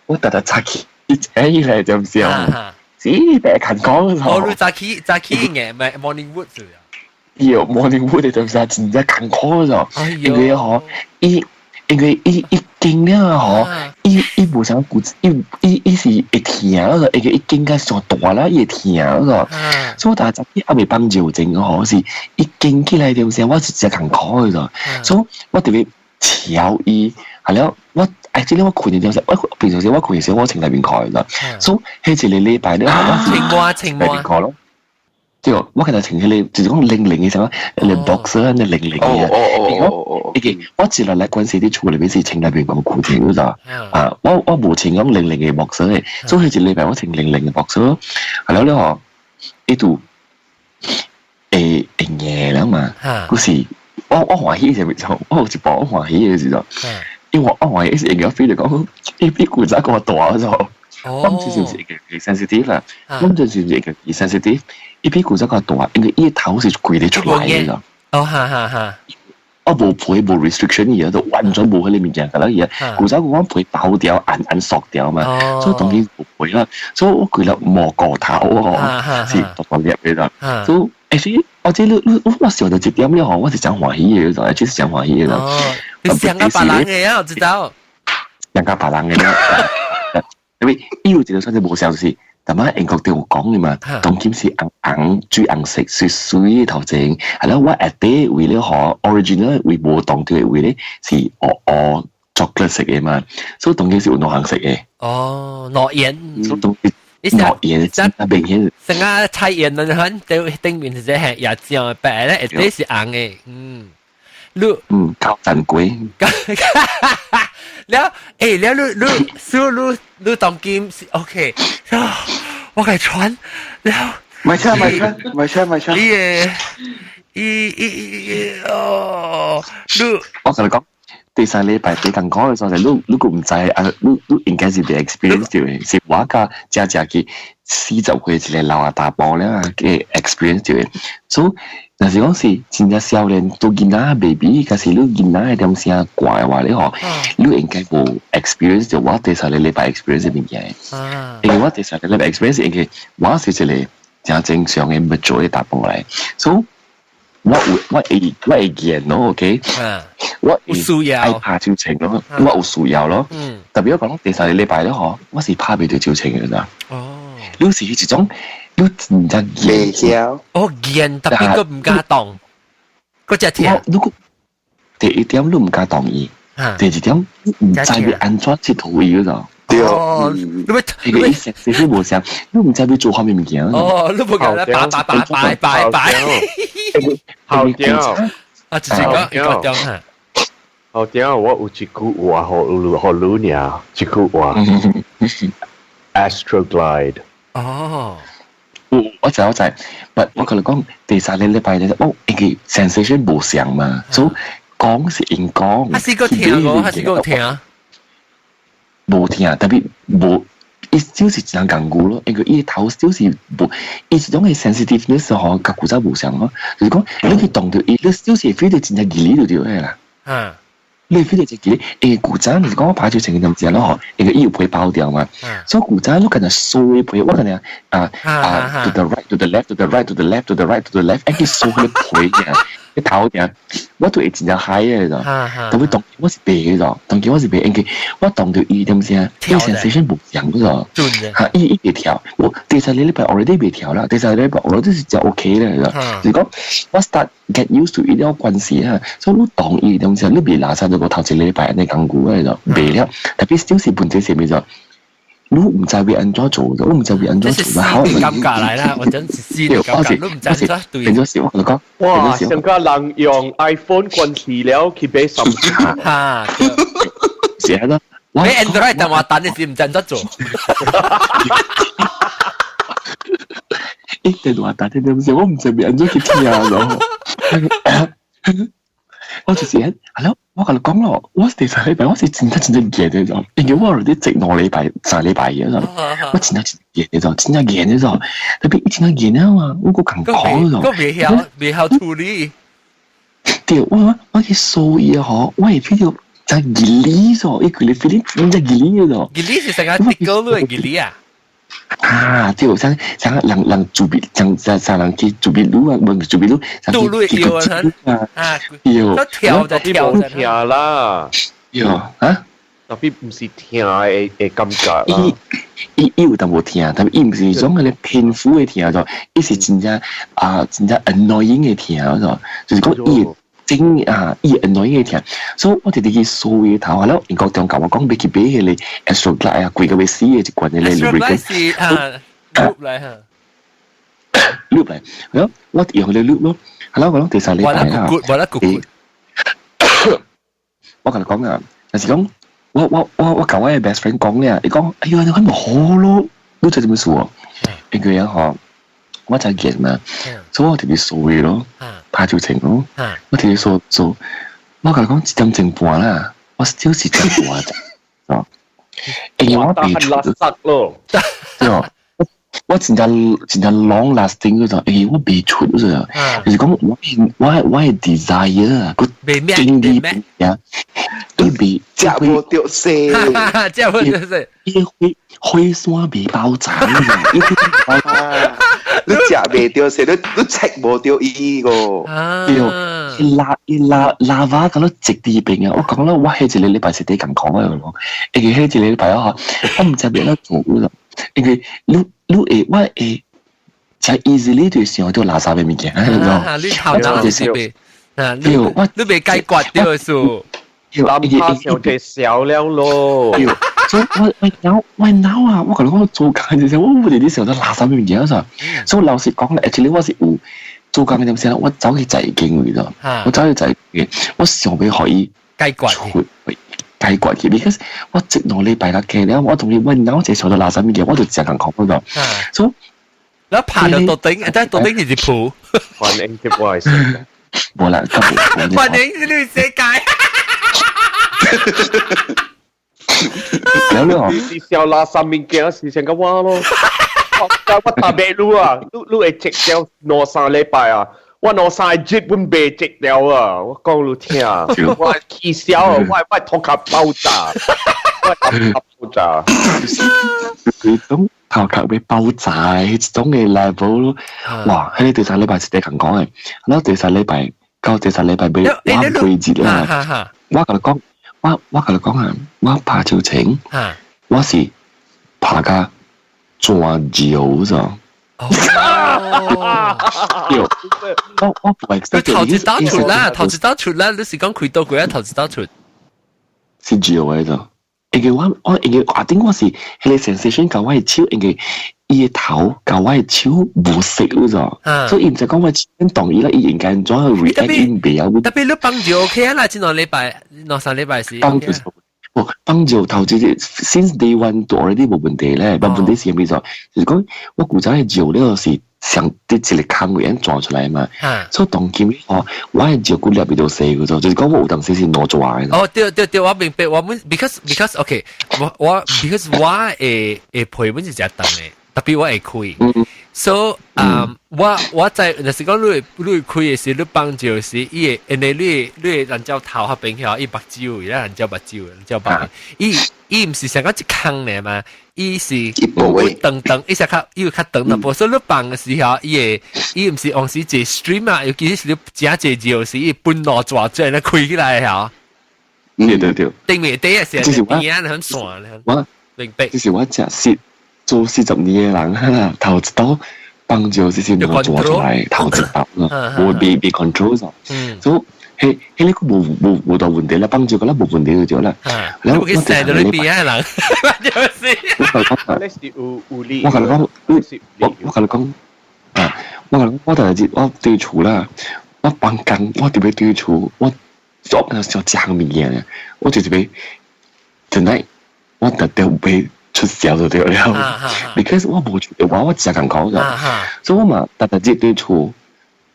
我特早起起來就唔知啊。咦，別看講咗。我早起嘅，咪 morning wood 嚟啊。有 morning wood 就係真係看講咗，因為嗬，因為一經咧嗬，一冇想顧，一是會甜嗰個，一經嘅上大啦，會甜嗰個，所以但係早起阿未幫調整嘅嗬，是一經起來點先，我是真係看講咗，所以我特別調伊。係咯，我actually我困嘅時候，我平常時我困嘅時候，我情裏邊開啦，所以喺一個禮拜咧，我情過咯。即係我其實情起你，就是講零嘅時候，你 box 咧，你零嘅嘢。我自來咧嗰陣時啲處理嗰時情裏邊咁固定嗰咋，我冇情咁零嘅 box 咧，所以喺一個禮拜我情零嘅 box 咯。係咯，你話呢度嘢啦嘛，嗰時我歡喜嘅時候，我好似播我歡喜嘅時候。因為我係一時嘅 feel 嚟講，呢啲故仔個大咗，我唔知是唔是嘅 sensitive 啦，我唔知是唔是嘅 sensitive，呢啲故仔個大，因為呢頭是攰你出嚟嘅。哦，哈，我冇陪冇 restriction 嘢，就完全冇喺裏面嘅啦嘢，故仔我陪爆掉、硬索掉嘛，所以當然冇陪啦，所以我攰啦磨個頭喎，是獨個入嘅啦，所以actually我知你我時候就接點咧，我是講歡喜嘅，就係只係講歡喜嘅啦。你想個白人嘅啊，我知道。想個白人嘅啦，因為呢個字就算係無效事。但係英國對我講嘅嘛，當劍是最紅色水水頭前，係咯，我下底為了可 original 為無當條為咧是chocolate 色嘅嘛，所以當劍是有紅色嘅。哦，諾言，所以當劍諾言真係明顯。成個菜園嗰陣對頂面係係椰漿嘅白咧，下底是紅嘅，靠陣鬼。แล้วลูตองกิมโอเคว่าไงช้อนแล้วไม่ใช่ลู我同你講第三禮拜你咁講嘅時候你估唔知你應該是被 experience 掉嘅是我家家嘅40歲一個老阿大波咧嘅 experience 掉嘅所以但是講是真正少年都見到 baby 但是你見到係點先怪話你嗬你應該冇 experience 就我第三禮拜 experience 邊嘅因為我第三禮拜 experience 應該我係一個正正常嘅唔做嘅大波嚟所以我會見咯 OK 我係怕招情咯我有需要咯特別講第三禮拜咧嗬我是怕俾條招情嘅咋你是一種你真正未曉見特別個唔加當嗰隻條第一點你唔加當意第二點唔知要安怎去圖意嗰度對你食都冇食你唔知要做下面物件你冇講啦拜好屌自己講屌嚇好屌我有一句話好老鳥一句話Astroglide 我就我同你講第三禮拜咧一個 sensation 無相嘛所以講是應講係個聽我係個聽無聽特別無伊就是真강구咯因為伊頭就是無伊是種係 sensitiveness 嗬甲古早無相咯就是講你去動到伊你就是 feel 到真正義理就對係啦你 feel 到真義理因為古早就是講我拍照成咁正咯嗬因為伊有被包掉嘛所以古早你可能掃一倍我可能to the right to the left to the right to the left to the right to the left 一啲掃一倍嘅你頭嘅我都係真正 high 嘅就但係當我是白嘅就當我是白因為我當到伊點先啲 sensation 無相嘅就嚇伊別跳我第三禮拜 already 別跳啦第三禮拜 already 就 OK 咧就如果我 start get used to 伊啲關係啊所以你當伊點先你別拿曬到個頭一禮拜你講古咧就別了特別少時半隻時咪就你唔知會安怎做嘅，我唔知會安怎做。好尷尬嚟啦，我真是知尷尬，都唔知安怎對。變咗少，我講。哇！上家人用 iPhone 關係了，去俾什麼？嚇！是係咯。你 Android 電話單你是唔知安怎做？電話單你點先？我唔知會安怎去聽咯。我就是係咯。我同你講咯，我第三禮拜我是真真熱嘅咗，因為我啲直兩禮拜、三禮拜嘅咗，我真熱嘅咗，真熱嘅咗，特別真熱啊嘛，我個感覺咗，我未曉處理。對，我去掃嘢嗬，我係 feel 到真熱理咗，一佢哋 feel 真熱理嘅咗。熱理是成個滴高咯，熱理啊！就像人做別，像人去做別路啊，唔做別路，做路要啊，要，都跳就跳啦，要啊，特別唔是聽嘅感覺啦。伊有淡薄聽，但係伊唔是種嗰啲偏苦嘅聽咗，伊是真正annoying 嘅聽咗，就是講伊。伊 annoying 嘅聽，所以我哋去掃嘢頭，係咯，英國中教我講俾佢俾佢哋 Astroglide 啊，貴嘅會死嘅一罐嘅咧 lubricant 是loop 嚟嚇 loop 嚟，係咯，我用佢哋 loop 咯，係咯，我講第三禮拜啦，我同你講啊，有時講我舊位嘅 best friend 講咧，你講哎呀你咁好咯，都就咁樣數喎，一個人學。我就熱嘛，所以我特別掃嘢咯，拍照情咯，我特別掃，我同你講一點正半啦，我still是正半啫，因為我備出咯，我真正 long lasting 嗰種，我備出嗰種，就是講我係 desire 個經歷呀，對比食無掉色，食無掉色，開山未爆炸你食未掉色，你食無掉伊個， lava 咁樣直啲邊啊！我講啦，我係一個禮拜是啲咁講嘅咯，因為係一個禮拜啊，我唔知邊度做咯，因為我就 easily 對上到垃圾嘅物件，你頭腦就是被你被解決掉數，諗下上嘅少了咯。所以我嬲啊！我覺得我做工嘅時候，我冇哋啲時候都垃圾嘅物件啊！所以老實講咧 ，actually 我是有。做工嘅點先？我走去濟經嘅啫，我走去濟經，我想俾可以解決嘅 ，because 我直落禮拜六嘅咧，我同你問，我只上到垃圾嘅，我就淨係講嗰度，所以你爬到到頂，但係到頂係鋪，歡迎接我係冇啦，歡迎呢個世界。有咯，是小垃圾物件，是成個話咯。我特別รู้啊，รู้ไอ้เจ็กเดียวนอซา禮拜啊，我นอซาจิตมันเบเจ็กเดียว啊，我講รู้聽啊，我氣消啊，我頭殼爆炸，我頭殼爆炸，佢種頭殼被爆炸，呢種嘅 level 咯，哇！喺你第三禮拜是第咁講嘅，然後第三禮拜到第三禮拜俾玩背節啦，我同你講，我同你講啊，我爬條繩，我是爬㗎。抓鷄咋？我頭子打出啦，頭子打出啦！你是講開到佢啊？頭子打出是鷄嚟咋？因為我頂我是迄個 sensation 教我嘅手，因為伊嘅頭教我嘅手無色咗咋，所以唔就講我手動伊啦，伊應該怎樣 react 唔俾啊？特別你幫住 OK 啊啦，前兩禮拜、兩三禮拜是。幫助投資者 since day one 都 already 冇問題咧，冇問題是咩就係講我古仔係做呢個是上啲一個坑位做出來嘛，所以當今我係做古入邊度寫嘅啫，就是講我有當時是攞做嘅。哦，對，我明白，我們 because OK， 我 because 我會陪本是只等嘅，特別我會開。So，我在就是講你開嘅時，你幫助是伊個，因為你人家頭下邊條伊白椒，而家人家白椒，人家白，伊唔是成個一坑嚟嘛，伊是等，伊成個伊會較長淡薄，所以你幫嘅時候，伊唔是往時一 stream 啊，尤其是你加一椒是伊本來抓住嚟開起來嚇。對。定面第一時係邊啊？很爽，我明白。就是我只是。做40年嘅人哈，頭一刀幫助就是我做出來頭一刀啦，我被 control 咗，所以迄個冇大問題啦，幫助個啦冇問題就咗啦。然後我成日都邊啊人，我同你講啊，我第日我對厝啦，我幫工，我特別對厝，我做正物件，我就特別真係我特別被。出事就對了 ，because 我冇出嘅話，我只係咁講咋，所以我嘛特別對厝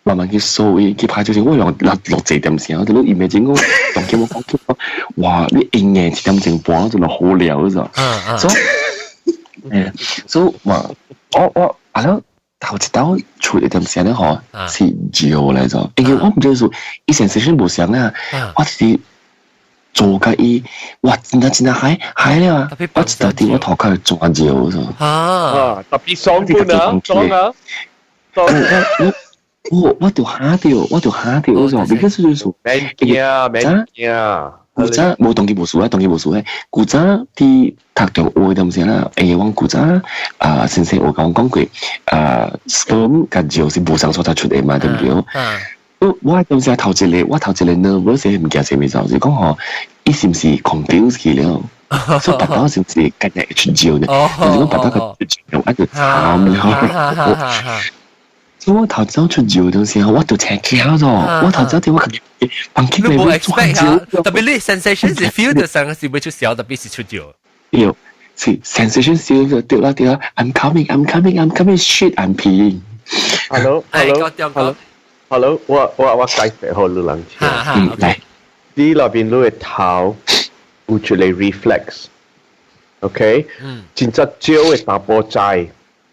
慢慢去掃伊，去拍照先，我落4點先，我哋攞imagine我當佢我講哇，你1年7點鐘半就落好了咋，所以嘛，我係咯，頭一刀出1點先咧，嗬，是鷄嚟咗，因為我唔知道，以前session冇上啊，我是。做嘅伊，哇！真係係咧嘛！我知道啲我頭殼做緊嘢咗。特別爽啲啊！我條蝦條咗，而家算數。古仔冇當佢冇數咧。古仔啲讀中學咁先啦，因為我古仔先生我講過，sperm 嘅鷄是無上所出嚟嘛，對唔對？我當時頭一個 nervous 係唔記得係咩就係講我，伊是唔是 confuse 佢了？所以白刀是唔是今日出招嘅？如果白刀佢出招，我就慘了。所以我頭先出招嗰時候，我就赤橋咗。我頭先點我幫佢哋會轉招，特別你 sensation 是 feel 到上時會出招，特別是出招。有是 sensation 少就掉啦。I'm coming, shit, I'm peeing. Hello，我解釋好你兩次。嚟，啲那邊你嘅頭有出嚟 reflex，OK？真正少嘅大波仔，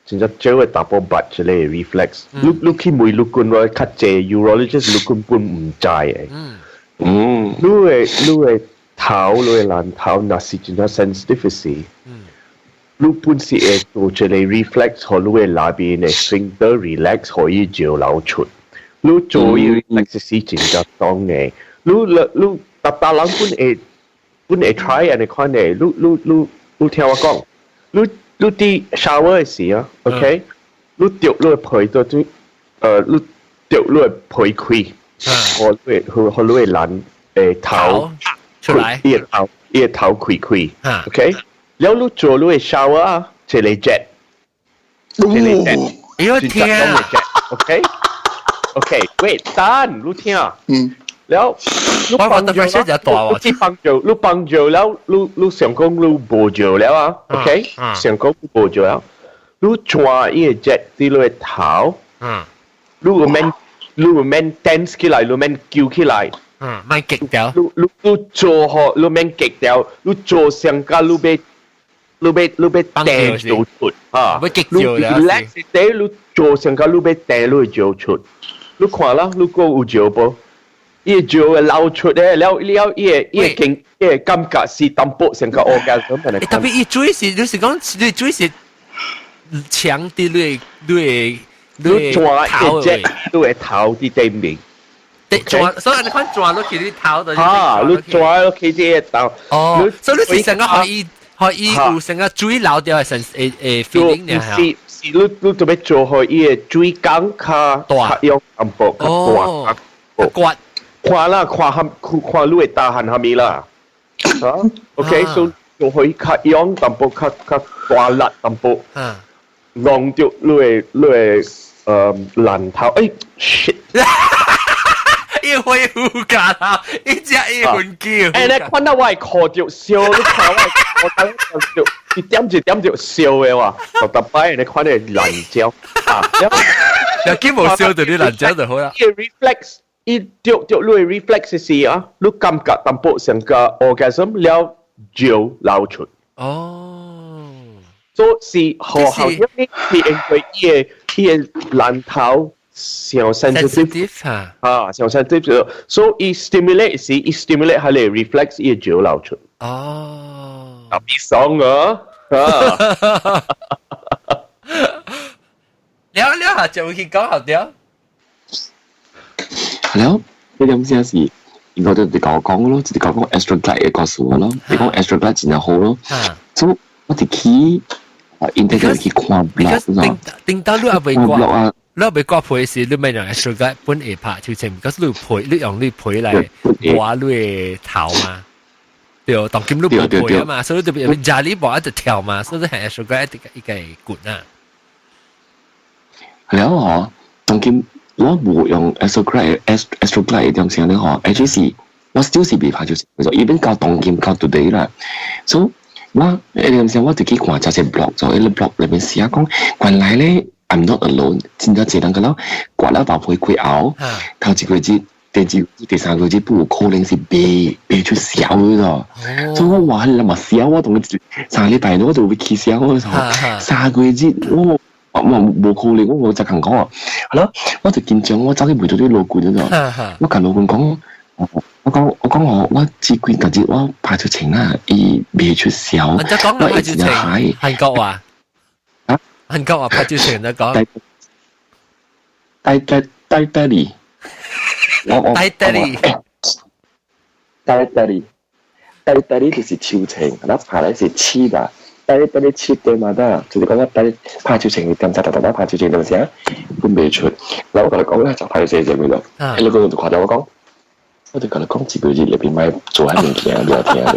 真正少嘅大波拔出嚟 reflex。你去每路觀我較濟 urologist 路觀本唔知嘅。你嘅頭，你嘅爛頭，那是真正 sensitive 時。你本是會做出嚟 reflex，和你嘅那邊嘅 sphincter relax 可以照流出。你做要 exercise 真係當嘅，你大人本會 try 人哋看嘅，你聽我講，你啲 shower 嘅時啊 ，OK， 你掉落去到啲你掉落去開，我會攬頭出來，一頭開 ，OK， แล้ว你做你 shower 啊，即係 jet， 哎呦天啊 ，OK， wait， 單你聽，แล้ว你幫做แล้ว你想講你冇做แล้ว啊 ，OK， 想講你冇做แล้ว你抓一隻啲你頭，你個 man dance 起來，你 man 叫起來，咪極掉，你做好，你 man 極掉，你做上加你被掟做出啊，你 relax 啲，你做上加你被掟你做出，你看啦，你個有做不？伊做流出咧，了伊感覺是淡薄成個 orgasm 嚟。特別伊水是，你是講你水是強啲你抓一隻，你會頭啲對面。抓，所以你看抓落去你頭度。啊，你抓落去啲頭。哦，所以你是成個可以有成個水流掉成feeling 咧係。是你特別做好伊個水缸較用淡薄較大。刮。看啦，看你會打hand下面啦，啊 ，OK， 所以就可以較用淡薄較大力淡薄，弄掉你會爛頭，哎 ，shit， 一會胡架啊，一隻一混叫，哎，你看到我係靠住笑，你看我等就一點就笑嘅喎，就特別你看你爛椒，啊，又見冇笑到啲爛椒就好啦。reflex。伊掉你 reflex 時啊，你感覺淡薄成個 orgasm 了就流出。哦，所以好因為佢爛頭上 sensitive 啊，上 sensitive， 所以 stimulate 時，伊 stimulate 下嚟 reflex 伊就流出。哦，特別爽啊！聊下就會去講後掉。แล้ว呢點先係應該都你講咯，就講 Astroglide 嘅告訴我咯，你講 Astroglide 真係好咯，所以我哋去internet 去看 blog 咯，定到你阿未掛，你阿未掛配時，你咪用 Astroglide 本下拍條線，嗰時你配，你用你配嚟畫你頭嘛，對，當今你冇配啊嘛，所以特別家裡冇一直跳嘛，所以係 Astroglide 一個管啊。แล้วเหรอ當今我冇用 Astroglide 這樣先咧嗬 ，actually 是我 still 是未拍照，就已經到當今到 today 啦。所以我咁先，我自己看就係 blog， 就喺 blog 裏面寫講，原來咧 I'm not alone， 真係這樣嘅咯。掛啦把配攰拗，頭一個月、第三個月不可能是被出小嘅咯。所以我話你咪小，我同佢3禮拜我就會起小嘅，3個月我。我冇可能，我就咁講啊，係咯，我就見咗我走去陪咗啲老倌嗰度，我同老倌講，我只管嗰啲我拍咗情啦，而未出手，我一直係韓國話，韓國話拍咗情就講，低你，低你就是超情，那拍嚟是黐㗎。但你切對嘛得，就是講我拍照情點打拍照情點先，佢未出。嗱我同你講咧就拍咗4隻咪咯。你個就誇咗我講，我就同你講幾個月裏邊買做喺面鏡，你有聽到？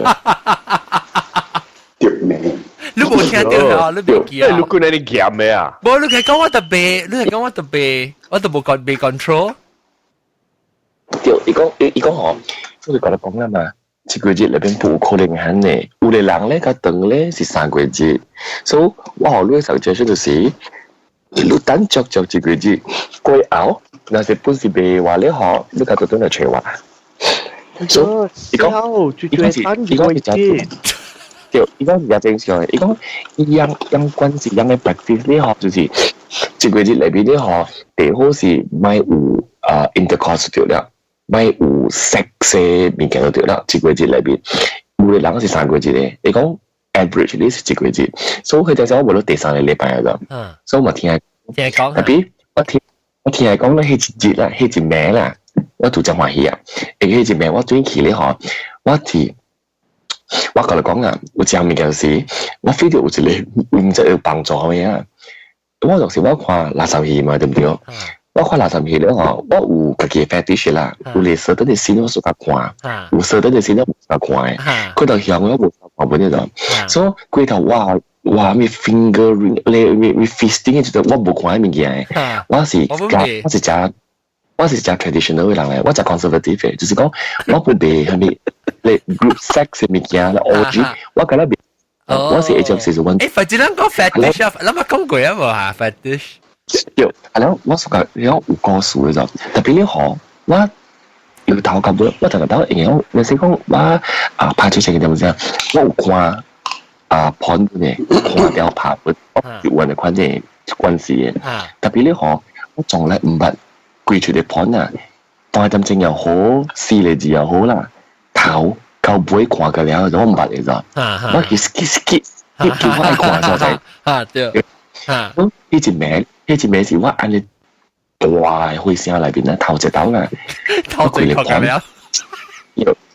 屌命！你冇聽到啊？你冇記啊？你估你哋夾咩啊？冇，你係講我特別，我都冇被 control。屌，你講我，我就同你講啦嘛。7個月裏邊不可能係呢，有的人咧佢等咧是3個月，所以我學你嘅 suggestion 就是你等着7個月過後，那是本事別話你學，你佢都嚟傳話。所以你講比較正常嘅，你講樣關係樣嘅 practice 你學就是7個月裏邊你學最好是咪有intercourse 掉啦。咪有食物件就對啦，7個月裏邊，有的人是3個月咧。你講 average 呢是7個月，所以佢就講我到第3個禮拜啦。所以我聽講，特別我我聽人講咧，迄一日啦，迄一暝啦，我做真歡喜啊！迄一暝我轉去咧嗬，我甲你講啊，有一物件是，我非常有一個唔知有幫助嘅啊！我就是我看垃圾戲嘛，對唔對？我看垃圾戲咧嗬，我有家己嘅 fetish 啦，有類似等嘅先我屬甲看，有似等嘅先我屬甲看嘅，佢就向我冇看本嘅就，所以佢頭哇咩 finger ring 咩 fisting 嘅就我冇看啲物件嘅，我是食 traditional 嘅人嚟，我食 conservative 嘅，就是講我冇俾係咪你 group sex 嘅物件啦 orgy， 我覺得我是一種是揾。誒，反正咱講 fetish 啊，咱咪講過啊冇嚇 fetish。有，係咯，我屬於有個數嘅就，特別呢行我有頭夾本，我就覺得有，你先講我拍出成嘅點先，我有看盤嘅，看掉拍本，粵語嘅款嘅關係嘅，特別呢行我從來唔捌跪出啲盤啊，大針正又好，四厘字又好啦，頭夠背看嘅了，我唔捌嘅就，我skip，叫我愛看就係，對，咁呢一名是我按你大會聲裏邊咧頭一刀啦，頭一刀咁樣，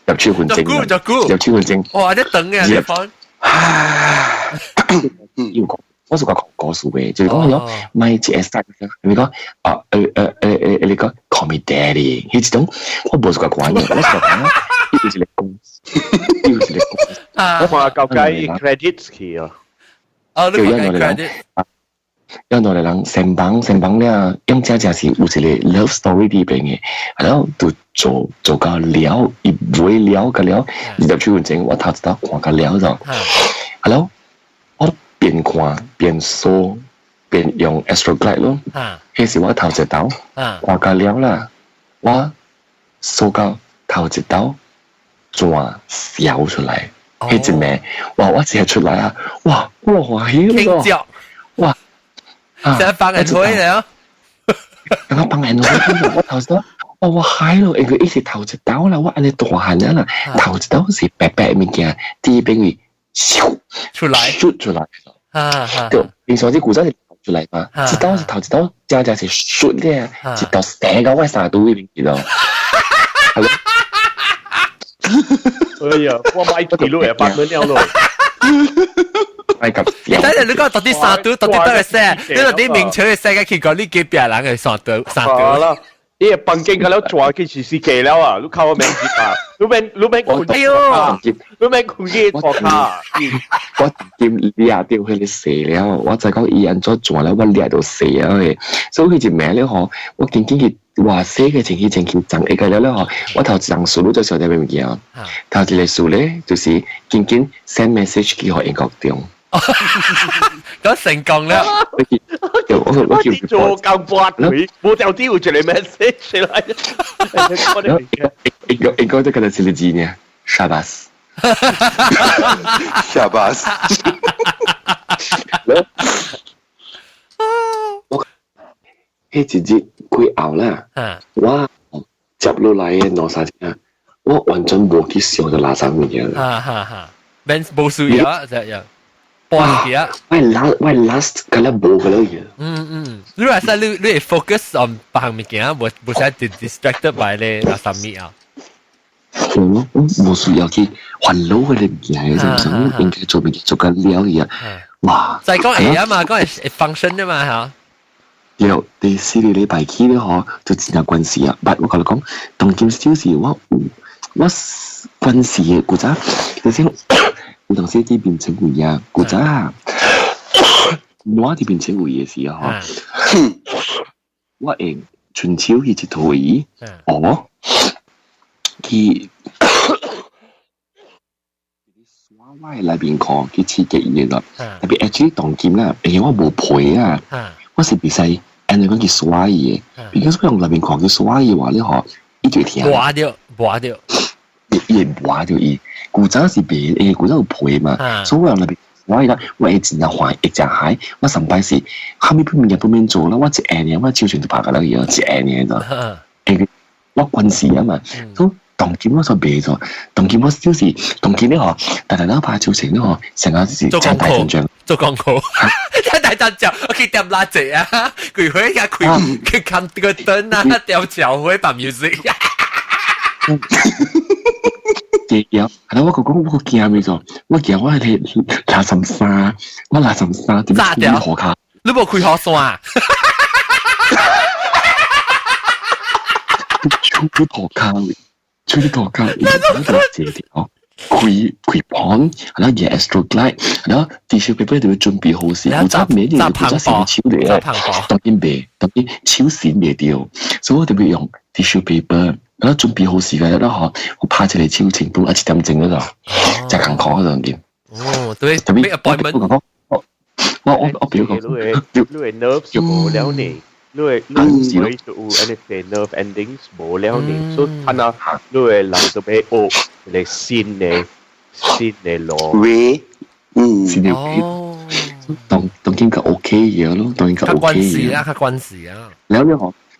入出換證，入出換證，哇！啲等嘅地方，要講，我是講故事嘅，就是講咗咪一 start 嘅，你講你講 call me daddy，呢種我冇係講嘅，我係講呢就是你公司，呢就是你公司，我話究竟 credit 佢啊，你講 credit。因為人成班咧，因真正是有一個 love story 啲邊嘅，係咯，都做到了，一會了嘅了，入出換證，我頭一道看個了就，係咯，我邊看邊數邊用 Astroglide 咯，嗰時我頭一道看個了啦，我數到頭一道轉笑出嚟，嗰一名，哇！我直係出嚟啊，哇！我歡喜咯，哇！成日幫人推嚟啊！我幫人推，我頭先我嗨咯，佢一時頭一刀啦，我按你大漢咗啦，頭一刀是白白物件，第一邊會咻出來，就平常啲古仔係出嚟嘛，一刀是頭一刀，正是xuất咧，一刀射到我三度嗰邊去咯。哎呀，我買記錄又8蚊了咯。係咁，但係你講到啲三度，到底得嘅聲，你到啲名稱嘅世界去講呢幾邊人嘅三度。啦，呢個笨經佢了做嘅是死記了啊！你靠我名字啊！你免困啲，你免困啲錯卡。我掂掠掉佢哋死了，我就講伊人咗做咧，我掠到死啊！所以佢隻名咧嗬，我見佢話寫嘅情形贈一個了咧嗬，我頭上數咗上啲咩物件啊？頭一個數咧就是見 send message 去學英國中。咁成功啦！我做咁八佢，冇掉啲會做你 message 嚟。應該都可能是你字呢，Shabas。我迄一日幾後啦，我接落來嘅攞啥嘢？我完全冇去想到垃圾物件。免冇需要就樣。我 last 嗰粒冇嗰粒嘢。你話晒你係 focus on 白物件，冇使 distracted by 你垃圾物啊。冇需要去煩惱嗰啲物件，就想應該做物件做緊了嘢。哇！就係講係啊嘛，講係 function 啫嘛嚇。有第4個禮拜去咧，嗬，就真有關係啊！但我同你講，當今少時我關係嘅古仔，就先。有當時啲變成會啊，古仔啊，我啲變成會嘅時候，我用春秋去一套椅，去耍歪裏邊看去刺激嘢咯。特別 actually 當今啦，因為我冇陪啊，我是比賽，人哋講去耍嘢，因為我用裏邊看去耍嘢話咧，嗬，一對聽。滑掉。也滑掉伊，古早是別，古早有陪嘛，所以我用裏邊，我而家我一隻還一隻蟹，我上班時後面半面做啦，我一下年我超全就拍㗎啦，一下年就，我軍事啊嘛，所以當今我就別咗，當今我就是當今呢嗬，大家都拍超成呢嗬，成日是撐大陣仗，做廣告，大單腳，我去點垃圾啊！佢會而家佢冚個燈啊，掉腳會扮 music。有，係啦，我驚咩咗？我驚我係垃圾衫，點解河卡？你冇開學算啊？出啲河卡，這條開盤，係啦，嘢 extra light，係啦 ，tissue paper 就要準備好先，或者咩嘢，或者成超嚟啊，當然超閃未掉，所以我哋會用 tissue paper。然後準備好時間啦，我拍起嚟超前半1點鐘嗰度，就咁講嗰度點。哦，對，特別 appointment。我表個，你 nerves 冇了你，你會做 anything nerve endings 冇了你，所以睇下你人就俾哦，你先嚟攞。喂，先嚟，當見個 OK 嘢咯，當見個 OK 嘢。佢關事啊。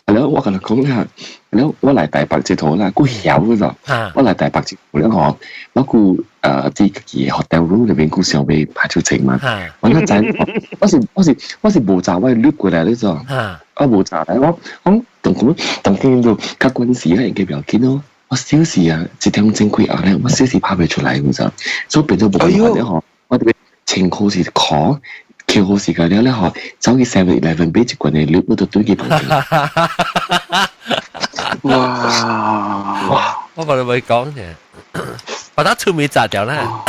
แล้ว我同你講啦，แล้ว我嚟大白隻圖啦，กู曉嗰度，我嚟大白隻圖咧我กู啲嘢 hotel room 裏邊กู上邊排條程嘛，我一陣我是無閘位掠過嚟呢度，我無閘嚟我當見到隔軍事咧嘅表見咯，我小時啊1點鐘開學咧，我小時跑唔出嚟咁就，所以變咗冇辦法咧我哋情好似 call。橋好時間咧，走去 7-11 俾一罐嚟掠嗰度堆幾盤。哇！我覺得會講嘅，把它出面炸掉啦。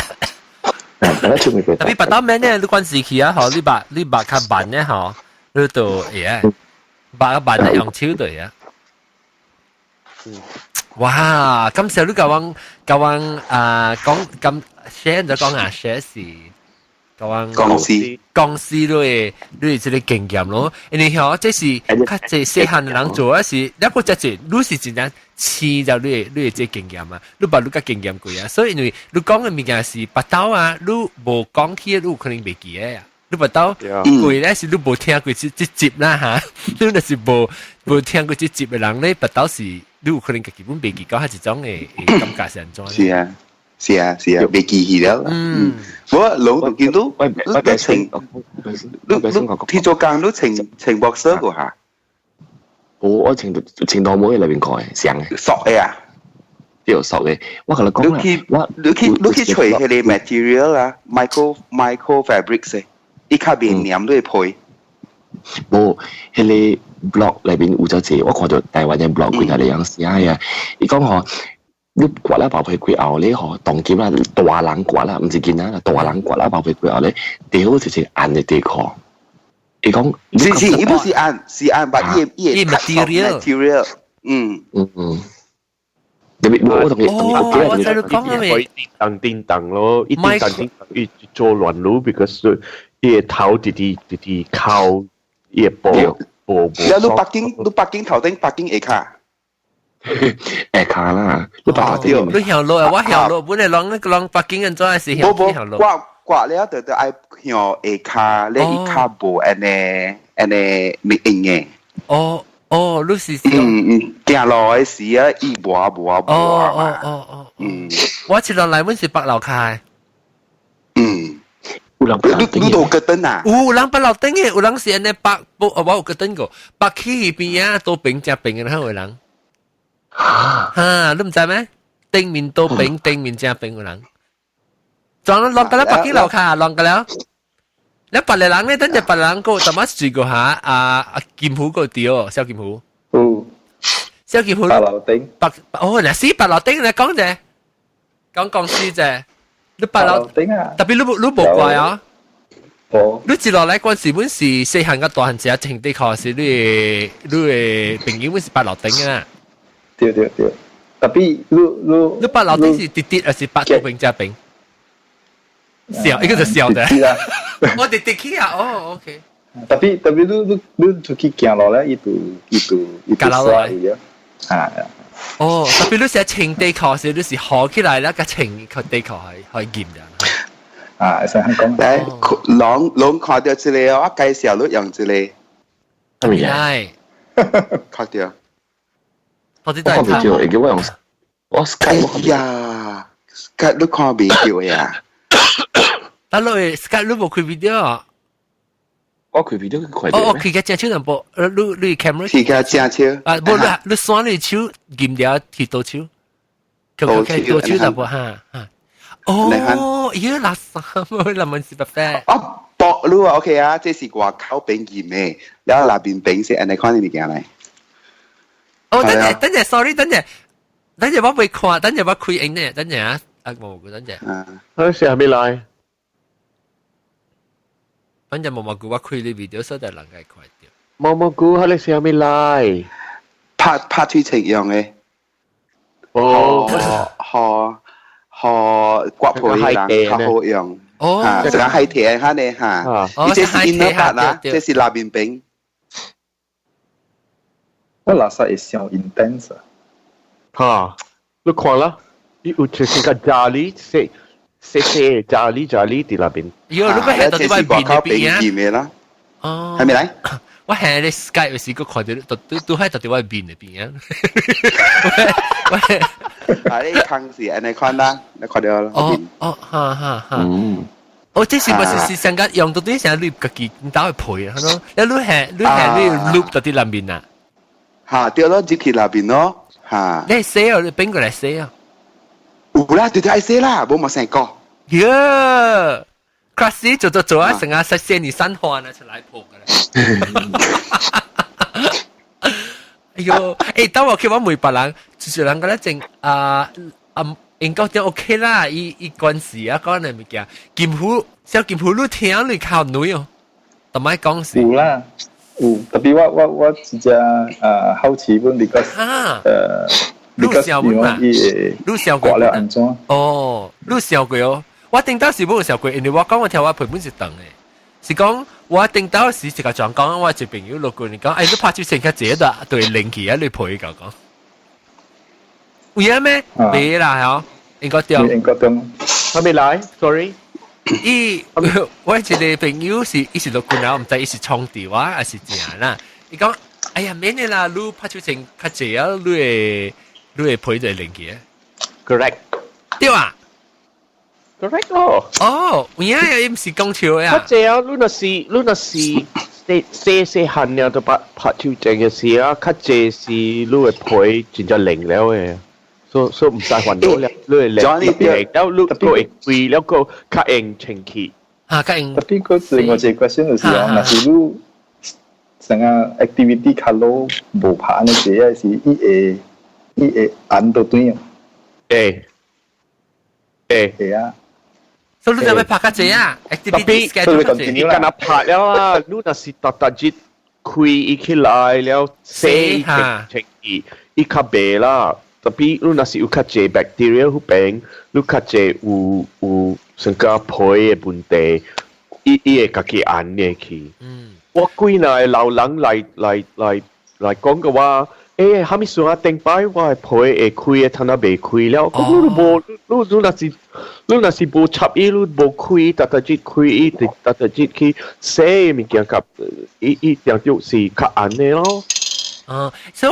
特別把它咩呢？你關時期啊，你把佢辦呢？你度嘢，把辦呢用超隊啊。哇！咁時候你講講share 就講share 是。講師你即個經驗咯，因為即是較濟細漢人做啊是，一個即係你是真正試就你即經驗啊，你把你個經驗過啊，所以因為你講嘅物件是八刀啊，你無講起你有可能袂記嘅啊，你八刀過咧是你無聽過即集啦嚇，你就是無聽過即集嘅人咧，八刀是你有可能基本袂記，講係一種嘅感覺是安怎？是啊。是啊，未記起了。我老就見到，你情，你鐵做工都情博士個嚇。我情到冇喺裏邊講嘅，上嘅。熟嘅啊，要熟嘅。我同你講啦，你去除佢哋 material 啊 ，micro fabrics 嘅，依家邊黏都係配。冇，佢哋 blog 裏邊有咗字，我看到台灣人 blog 佢哋樣寫啊，伊講嗬。你刮啦，包皮佢後咧，當劍啦，大人刮啦，唔是見啦，大人刮啦，包皮佢後咧，屌直接按你地殼。你講，是，伊不是按，是按把伊 material，特別我同你，我在度講嘅咪叮當咯，一叮當一做亂路 because 伊頭啲靠伊波。แล้วลูกปักกิ่ง頭頂ปักกิ่งเอกค่ะ卡啦，你行路啊，我行路，本來啷北京人做係是行路。掛了就愛向下卡，你一卡無安尼咪應嘅。你是行路嘅時啊，伊無。我一落來阮是北樓開。有人你都個燈啊？有人北樓頂嘅，有人是安尼北，我有個燈個，北起邊啊，都平正平嘅，有人。你唔知咩？對面都平，對面正平嘅人，撞落㗎啦，北京樓下落㗎啦。你白嚟人咧，等隻白人個，特乜住個下劍虎個屌，小劍虎。小劍虎。白樓頂。嗱，是白樓頂，你講啫，講師啫。你白樓頂啊？特別你冇怪啊？你接落嚟嗰陣時，本是細漢嘅大漢時，情地確是你朋友本是白樓頂啊。對。Tapi lu 白樓頂是跌還是白做餅加餅？笑，一個就笑的。我跌起啊，OK。Tapi lu去行路咧，itu刷嘅。tapi 你寫情地確時，你是學起來啦，個情佢地確係嚴嘅。想講誒，攏看到之類，我介紹你用之類。係。看到。我知道係叫，叫我用我 Skype 呀 ，Skype 都看唔到呀。但係 Skype 都冇開 video。我開 video 快啲。哦，佢嘅正超淡薄，你 camera。佢嘅正超。啊，冇你選你超，劍了鐵到超。佢到超淡薄嚇。哦，咦，垃圾，臨門是白啡。哦，薄路啊 ，OK 啊，這是外口餅鹽嘅，然後那邊餅是安尼看你物件嚟。哦，等陣 ，sorry，等陣，我未看，等陣我開影呢，等陣啊，冇等陣。嗰時係咪來？等陣冇我開你 video，所以就能夠快啲。冇嗰時係咪來？拍推程用嘅。哦，學國培啦，學好用。哦，成日係鐵下呢嚇，呢隻是印度白啦，這是那邊餅。我垃圾係上 intense 啊！你看啦，你有就是個咖喱，食咖喱喺那邊。有，你咪係到啲外邊嗰邊啦。哦，係咪嚟？我係你 Skype 有時個看到都係到啲外邊嗰邊啊。啊！你坑是安尼看啦，你看到啦。哈。哦，這是咪是上個用到啲成日自己打去配啊？咯，你錄到啲裏面啊？嚇，掉到接去那邊咯，嚇。你係寫啊？你邊個嚟寫啊？有啦，對愛寫啦，冇成個。呀 ，class 做啊，成日實現你三環啊，出來破㗎啦。哎呦，等我叫我每白人，就是人個咧正應該就 OK 啦，伊關事啊，講你物件，小劍湖你聽你靠女哦，同埋講事。有啦，有，特別我直接好奇問你個你小問嘛？你小過了安怎？哦，你小過哦，我頂到時冇小過，因為我講我聽我陪本是等嘅，是講我頂到時一個狀講，我一朋友落過你講，你拍住成個節的對零期啊，你陪佢講。有啊咩？未啦，係應該掉。應該掉。還沒來 ，sorry。我一個朋友是一時落過啦，唔知一時衝掉啊，還是點啦？你講，哎呀，免嘅啦，你拍出成較濟啊，你會陪住零期啊 ？Correct。對啊。Correct 咯。哦，有啊，又唔是講笑呀。較濟啊，你若是細漢了都拍出成嘅事啊，較濟是你會陪真正零了嘅。所以唔使煩惱了，你嚟แล้ว你ก็會貴แล้วก็較應清氣。較應。特別嗰另外一個 question 就是講，若是你成個 activity 較老無拍呢啲，還是伊會按到對啊？係啊。所以你就要拍較濟啊 ？activity schedule 較濟。你今日拍了啊，你若是特日開伊起來了，洗清氣，伊較白啦。特別你若是有較濟 bacteria 喺邊，你較濟有成個皮嘅問題，伊會家己按入去。我幾耐老人來講嘅話，蝦米時啊？頂擺我係皮會開嘅，攤到未開了。咁你若是無插伊，你無開，特日開伊，特日去洗物件甲，伊定就是較按嘅咯。所以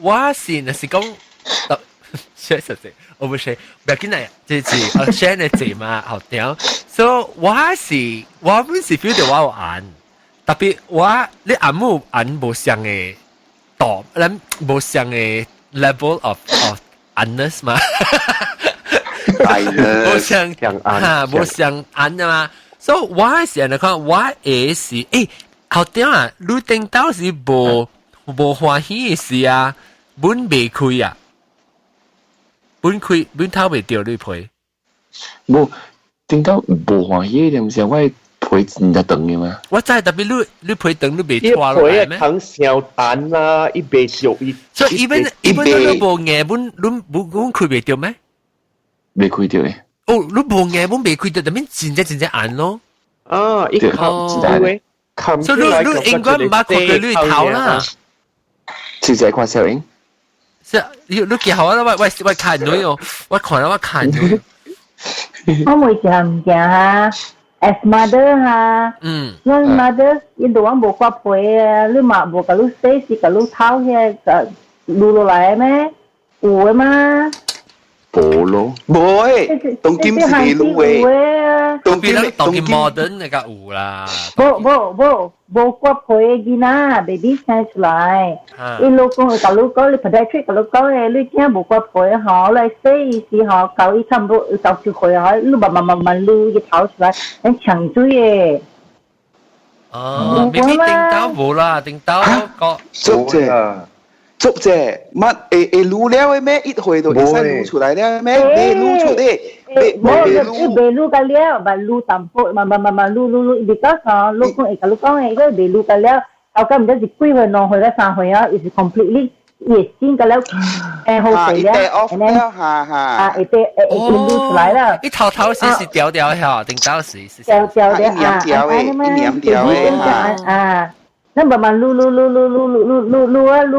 我是那是講，確實是，我唔係，唔要緊嚟，就是share 嘅字嘛，好屌。所以我本是 feel 到我有按，特別你按冇上嘅度，咱冇上嘅 level of honest 嘛，冇上按啊嘛。所以我是嚟講，我係好屌啊！你頂到是無歡喜嘅事啊！本未開啊，本頭未掉你賠。冇，點解無歡喜點先？我賠人家等嘅嘛。我真係特別你賠等你未拖落嚟咩？伊賠係小單啦，伊未掉伊。所以一般你無硬本，你開未掉咩？未開掉嘅。哦，你無硬本未開掉，就變真正按咯。啊，伊冚，所以你應該唔捌開佢你頭啦。小姐看小英。你幾好啊！我看女哦，我看到我看女。我每次唔驚哈 ，as mother 哈，我 mother 因度我無掛陪啊，你嘛無甲你洗是甲你偷些個擼落來咩？有誒嘛？冇咯，冇誒，當今是未錄誒，當今 modern 那個有啦。冇骨配嘅囡仔 ，baby 生出來，你老公搞老公，你 pediatric 搞老公誒，你聽冇骨配嗬，你死時嗬，搞一差唔多搞出去嗬，你慢慢擼一頭出來，你搶水嘅。哦，baby 頂到冇啦，頂到個。捉啫，乜擼了嘅咩？一回到一曬擼出來了咩？未擼出嚟，未擼個了，咪擼淡薄，咪擼，而家嚇老公搞老公誒，個未擼個了，後間唔知是幾回兩回啦三回啊，is completely 熱先個了，好肥了，一擼出來了，一頭是掉掉嚇，頂到是掉嘅啊。那慢慢擼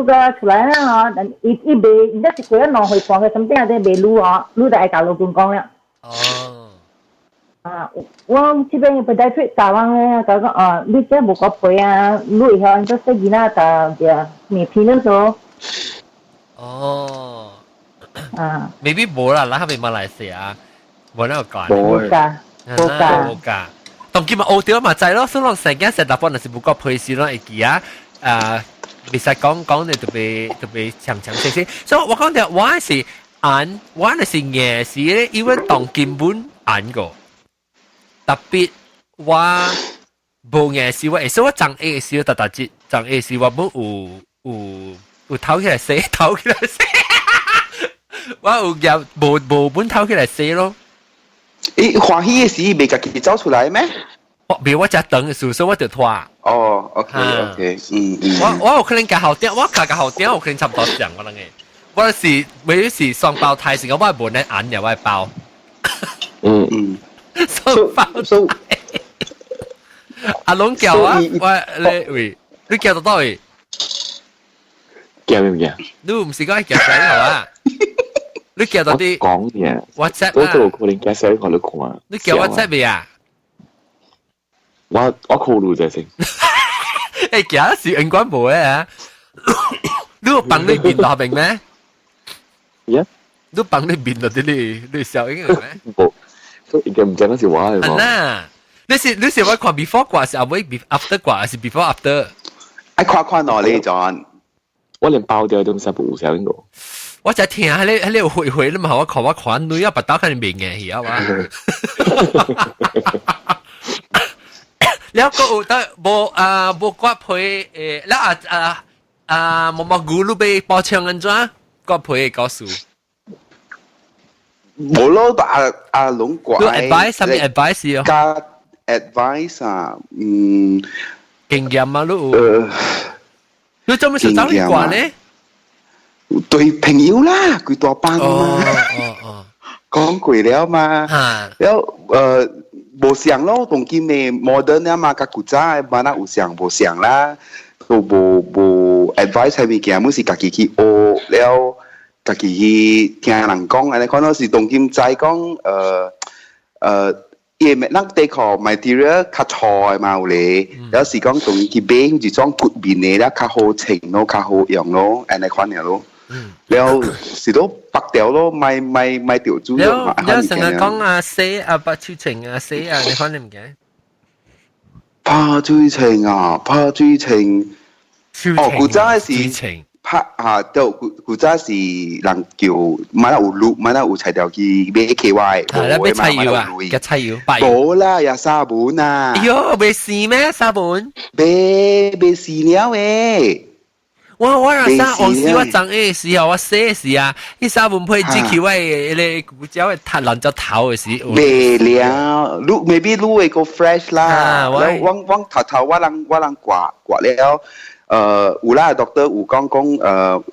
個出來啦嗬，一未，而家是佢一攞去放嘅，甚至係啲未擼嗬，擼就係教老公講啦。哦。啊，我這邊不帶出台灣咧，講哦，你這冇個配啊，擼以後你都識見啦，就面片嗰種。哦。啊。未必冇啦，嗱係咪馬來西亞冇呢個講？冇㗎。當今嘛學掉嘛滯咯，所以成間成大波那是冇個配置咯，會記啊，未使講你特別長聲聲，所以我講嘅我係按，我係夜市咧，因為當今本按個，特別我冇夜市喎，所以我長夜市特節，長夜市我冇有偷起來寫，我有入冇本偷起來寫咯。誒，歡喜嘅事未自己走出來咩？未我只等，所以我就拖。哦 ，OK，我有可能夾好點，我夾好點，我可能差唔多上我諗嘅。我是每是雙胞胎時，我係冇咧眼又係包。雙胞胎。阿龍叫啊，你叫到多？叫咩嘢？你唔是講叫仔係嘛？你叫到啲講嘢 WhatsApp 啊？嗰度可能加水我都講啊。你叫 WhatsApp 未啊？我 call 路就先。誒，其他事應該冇嘅。你有幫你變大病咩？呀？你幫你變到啲你小英係咩？冇，都應該唔知嗰時話係嘛？啊，你是我看 before 掛是 after 掛還是 before after？I 看我呢陣，我連包掉都唔使補小英個。我就聽喺你回你嘛，我看女啊，不打開面嘅，係嘛？แล้วก็อุตโบกว่าเพยแล้วมกูรู้ไปปอเชียงกันจ้ะก็เพยก็สู้冇咯，阿龍怪。都 advice 什麼 advice 啊？加 advice 啊，經驗啊，你做咩想找你掛呢？對朋友啦，佢大班嘛。講過了嘛。แล้ว冇想咯，當今嘅 modern 啊嘛，甲古早嘛那有想冇想啦，都冇 advice 係物件，冇是家己去學了，家己去聽人講，安尼可能是當今在講嘢咪嗱地殼 material 較錯嘛有咧，有時講當去買好似裝骨面嘅啦，較好稱咯，較好用咯，安尼款樣咯。แล้วสิ都白掉咯，ไม่掉豬咯。แล้ว成日講啊死啊白超情啊死啊，你看你唔記？拍追情啊，拍追情。哦，古早是拍啊，就古早是人叫買得有錄，買得有材料機買 KY， 冇菜油啊，嘅菜油。冇啦，有沙本啊。哎喲，未試咩沙本？未試了誒。我那啥，往時我長嘅時候，我寫嘅時啊，啲沙本配 GQ 嘅，你古早嘅彈爛咗頭嘅時。未了，maybe 擼會個 fresh 啦。我頭我人刮了，有啦，doctor 有講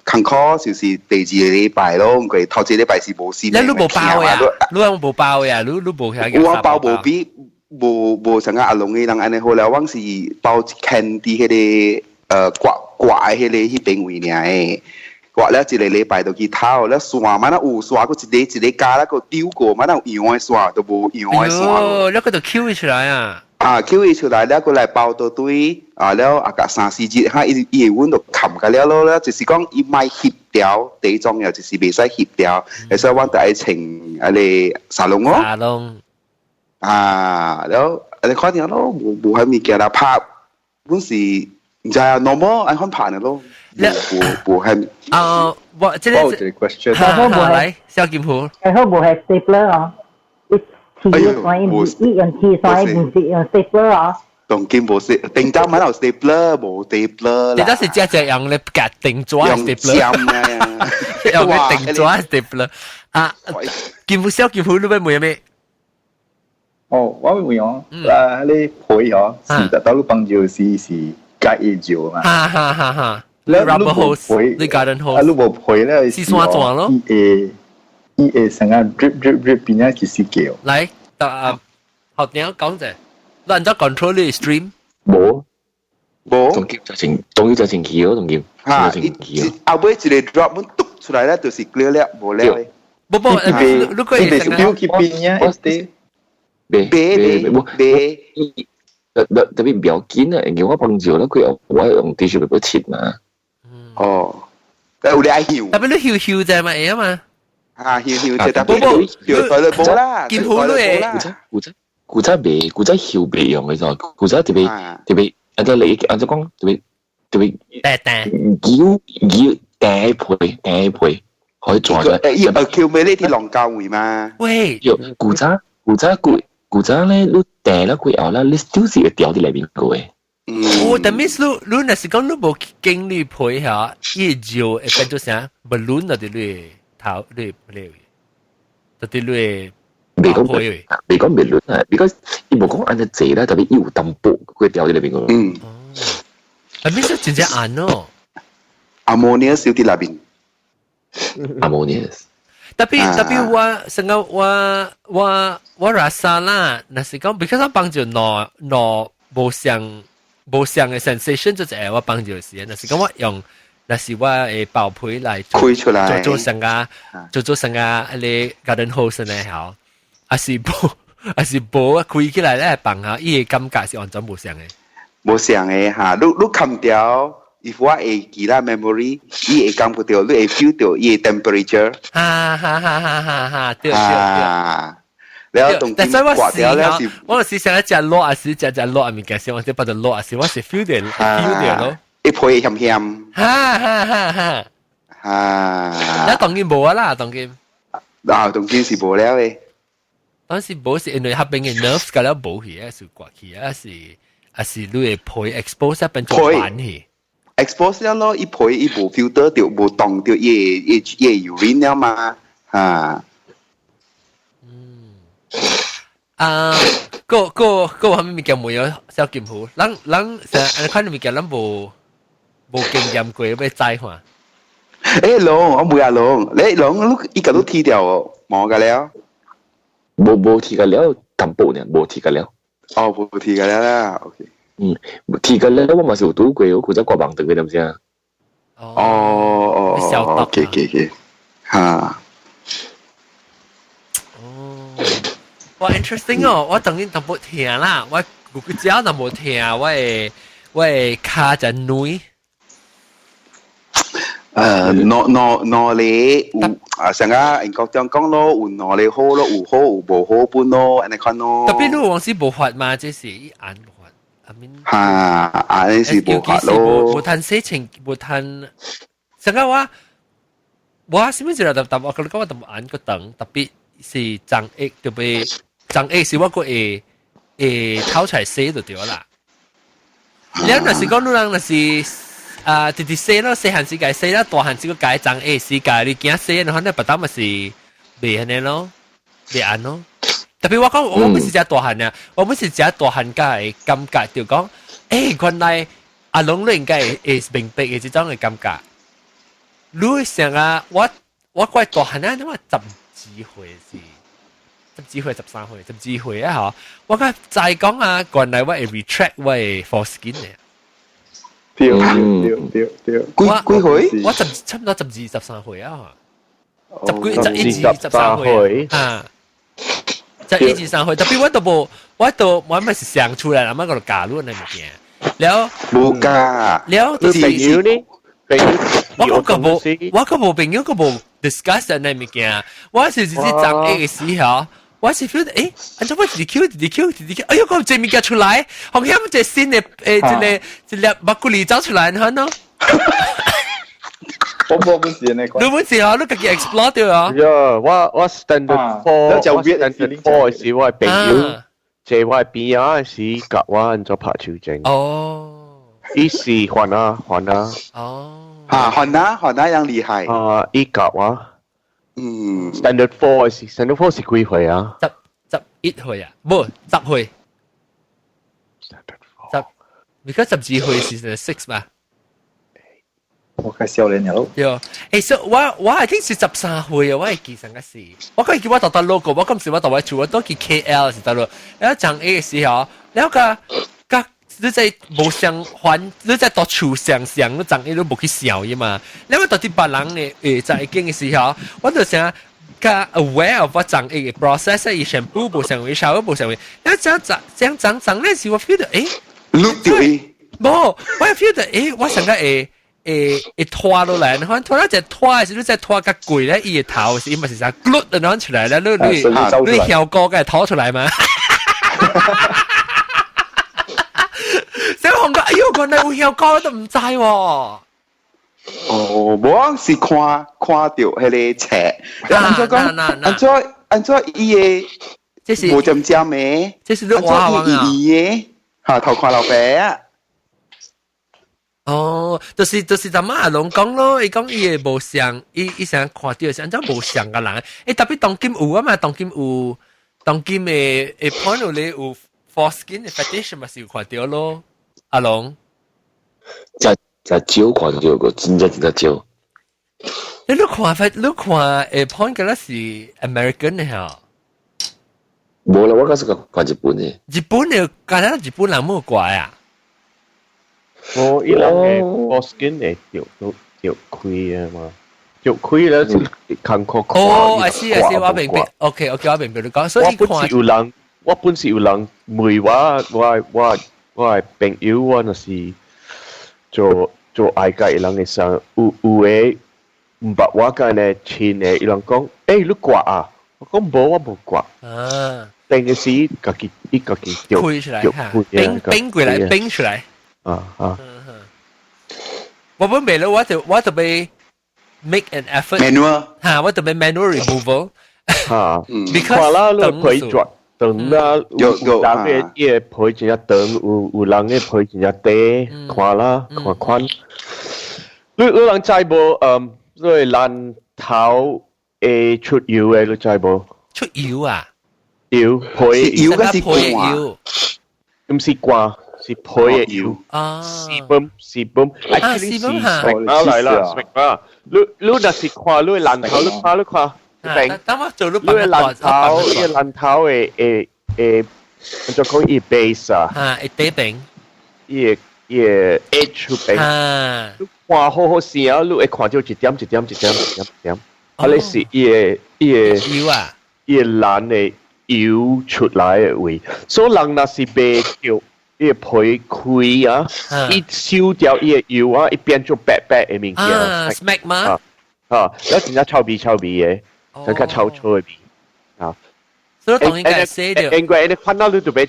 坎坷就是第二禮拜咯，佢頭一禮拜是冇事。你冇包呀？你有冇包呀？你冇係我包冇比冇成個阿龍嘅人安尼好了，我是包 candy 嗰啲。刮迄個迄邊位爾誒，刮了一個禮拜就去偷，了刷嘛那有刷個一個加那個丟過嘛那有樣誒刷都無樣誒刷。哦，了個就 Q 出來啊！Q 出來了，個來包到堆了個3-4日，哈伊會阮就冚個了咯，就是講伊賣翕掉，第一重要就是袂使翕掉，所以我就爱穿沙龍咯。沙龍แล้ว你看見咯，冇喺物件啦，拍本是唔知啊 normal 愛看拍嘅咯，冇喺。我即係個 question，嚟小劍虎，係好冇係 stapler 哦，你黐所以唔用黐所以唔是用 stapler 哦。當劍冇是定針喺度 stapler 冇 stapler 啦。你當時只用你夾定咗 stapler， 用佢定咗 stapler 啊！劍虎小劍虎你咩咩？哦，我會講，你配哦，是得到幫助是解熱嘛。哈。你 rubber hose， 你 garden hose。你冇配咧，是山狀咯。伊成個 drip 邊啊，其實叫。嚟，學點講啫？你按照 control 你 stream。冇。當叫就前期咯，當叫。後尾一個 drop 滿篤出來咧，就是 clear 咧，冇咧。不，如果係成個。特別唔要緊啊，叫我幫助啦，佢又我用 tissue paper 切嘛。哦，但係有啲愛翹。特別你翹啫嘛，係啊嘛。翹啫，但係冇啦。劍虎都係。古仔翹未用嘅就，古仔特別，按照你按照講特別。腰配可以做嘅。翹尾呢啲浪教會嘛？喂，古仔咧，你訂啦佢後啦，你still 是會掉啲裏邊嘅。但係你若是講你冇經歷配下，依照會變做啥 balloon 嗰啲你頭你你，嗰啲你未講 balloon 啊，因為你冇講按隻字啦，特別要淡薄佢掉啲裏邊嘅。但係真正暗咯 ，ammonia 少啲裏邊 ，ammonia。tapi wa sanga wa rasa啦，那是講 because 我幫助no無相嘅 sensation 就係我幫助時，那是講我用那是我嘅爆皮來做成個你 garden hose 呢好，還是無開起來咧幫下，伊嘅感覺是完全無相嘅嚇，你砍掉。If 我會記啦 memory， 伊會感覺到，你會 feel 到伊嘅 temperature。對。แล้วตรงที่กว่าแล้วแล้วสิ我是想食肉還是食肉啊？物件先，我只把隻肉啊，是我是 feel 到咯。一配鹹鹹。แล้ว當然冇啦，當然。當然是冇了誒。當時冇是因為下邊嘅 nerves 㗎了冇去啊，是刮去啊，是你會配 expose 一變做板去。expose 了咯，一配一無 filter 掉，無動掉嘢 urine 了嘛，嚇。個係咪物件冇有小劍虎？咱成看物件，咱無經驗過，要知下。龍，我冇啊龍，你龍你依個都剃掉哦，冇㗎了。冇剃㗎了，淡薄呢，冇剃㗎了。哦，冇剃㗎了啦 ，OK。剃㗎了，我嘛是有拄過，我古早掛網對佢點先？OK，嚇。哇 ，interesting 哦！我當然淡薄聽啦，我只要淡薄聽，我係卡就女。挪你成個英國講咯，有挪你好咯，有好有無好般咯，你看咯。特別你往時無法嘛，即是一眼無法。嚇，眼是無法咯。無談事情，無談。成個我是咩事啦？我覺得我淡眼個等，特別是張益特別張益是我個會偷出來寫就對啦。你若是講你人若是。直直寫咯，細漢時間寫啦，大漢時個解張誒時間，你驚寫，然後呢，不但咪是未安尼咯，未安咯。特別我講，我唔是只大漢啊，我唔是只大漢嘅感覺，就講，原來阿龍你應該會明白嘅這種嘅感覺。你想啊，我怪大漢啊，因為12歲是13歲啊，嗬，我個再講啊，原來我會 retract 我嘅 foreskin 嘅。對，幾歲？我差唔多12、13歲啊，11、13歲啊，11、13歲，特別我咪是想出來啦，乜個假路那物件，แล้ว冇假，แล้ว你朋友呢？我個冇朋友個冇 discuss 呢物件，我是長 A 嘅時候，我是 feel 按照我自己 Q，哎呦個這物件出來，好像這新嘅這粒白骨梨走出來呢喏。我本事呢個。你本事啊，你自己 explore 掉啊。呀，我 standard four 嘅時，我係朋友，即係我係邊啊時，夾我按照拍手證。哦。伊是還啊。哦。還啊，ยัง厲害。伊夾啊。Standard four 是 Standard four 是幾歲啊？11歲啊，唔10歲。because 12歲是6嘛。我介少年咯。對，所以我係聽是13歲啊，我係記成個事。我可以叫我讀 logo， 我今時我讀我做我都記 KL 是得咯。然後講 A 嘅時候，然後個你在無相還，你在讀處上，你講 A 都冇去笑嘅嘛。然後讀啲別人嘅在經嘅時候，我就想個 aware of 我講 A 嘅 process， 以前不冇相會，稍微冇相會。然後講咧時，我 feel 到錄掉冇，我 feel 到我成個拖落來，然後拖到只拖嘅時，你再拖個攰咧，伊個頭是因為是啥碌就攞出來咧，你跳高嘅拖出來嘛。想紅個，哎呦，個你會跳高都唔知喎。哦，我是看到迄個冊，按照伊個，這是無針針嘅，這是你畫王啊。嚇頭看老白啊。哦，就是咱媽阿龍講咯，伊講伊個無相，伊成日看到是按照無相嘅人，特別當今有啊嘛，當今嘅 point 有咧有 foreskin 嘅 fetish 咪是有看到咯，阿龍。就少看到個，真正少。你看 point 嘅咧是 American 嘅嚇。冇啦，我嗰時個看日本嘅。日本嘅，但係日本人冇怪啊。我伊人嘅 foreskin 係掉開啊嘛，掉開咧就看看。哦，I see，我明白。OK，我明白你講，所以我本時有人問我係朋友，我就是做愛家人嘅時候，有誒唔捌我間嘅親嘅，伊人講，你刮啊？我講冇，我冇刮。啊，定嘅時自己掉開出來嚇，冰過來，冰出來。我本未咯，我就被 make an effort manual 嚇，我就被 manual removal 嚇，because 等住等啦，有人嘅嘢配一隻等，有人嘅配一隻地，看啦，看。你人知無？所以爛頭誒出油嘅，你知無？出油啊？油配油嘅是掛，唔是掛。是配嘅油啊，試泵啊，試泵嚇，嚟啦，你若是看你爛頭，你看，等我做你爛頭，伊爛頭誒，就講伊 base 啊，嚇，伊底柄，伊 edge 邊，嚇，你看好時啊，你會看到一點，啊，你是伊油啊，伊爛嘅油出來嘅位，所以人若是白叫。伊皮開啊，一燒掉伊油啊，一變做白白嘅物件。啊 ，smack 嘛？然後真正臭味嘅，真正臭嘅味。啊，所以當應該寫掉。應該你看到你就俾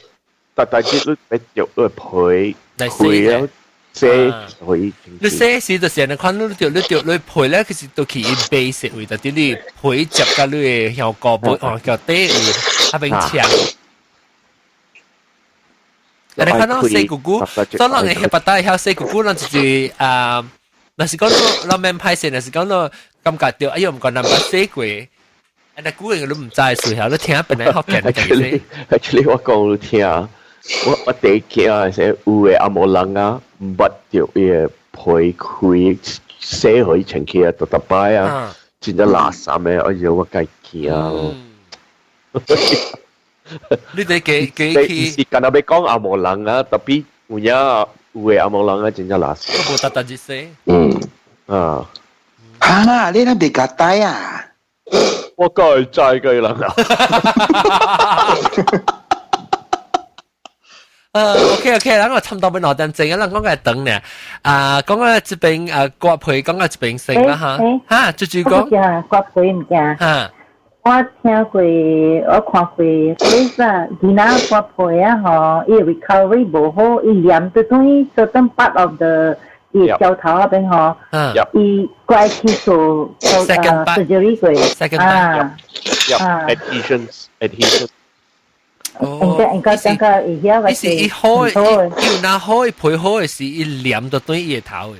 大啲你俾肉皮開啊，寫可以。你寫時就成日看到你皮咧，其實都起 basic 位，就啲你皮接嘅你效果不叫低，阿邊強。你看到細姑姑，所以人嘅黑白帶，細姑姑，人就是那是講到เรา免歹勢，那是講到感覺到，哎呦唔講人把細過，那古人都唔知數下，你聽本來學嘅嘅。Actually 我講你聽，我第一期啊，係有嘅阿冇人啊，唔捌到嘅皮開寫可以前期啊，到特擺啊，真係垃圾嘅，哎呦我計見啊。你哋幾時間啊？你講阿毛人啊，特別有嘅阿毛人啊，真係垃圾。我冇特別寫。啊。嚇！你諗別夾帶啊？我梗係制嘅啦。OK，咱我差唔多要2點鐘啊，咱講個等呢，講個這邊割皮，講個這邊先啦哈，就講割皮唔驚，我聽過，我看過，嗰陣佢那割皮啊，嗬，伊 recovery 唔好，伊黏到種伊 certain part of the 伊腳頭嗰邊嗬，伊怪去做surgery 過，adhesion。應該而家或者伊好，伊那好，伊配好嘅是伊黏到對伊頭嘅。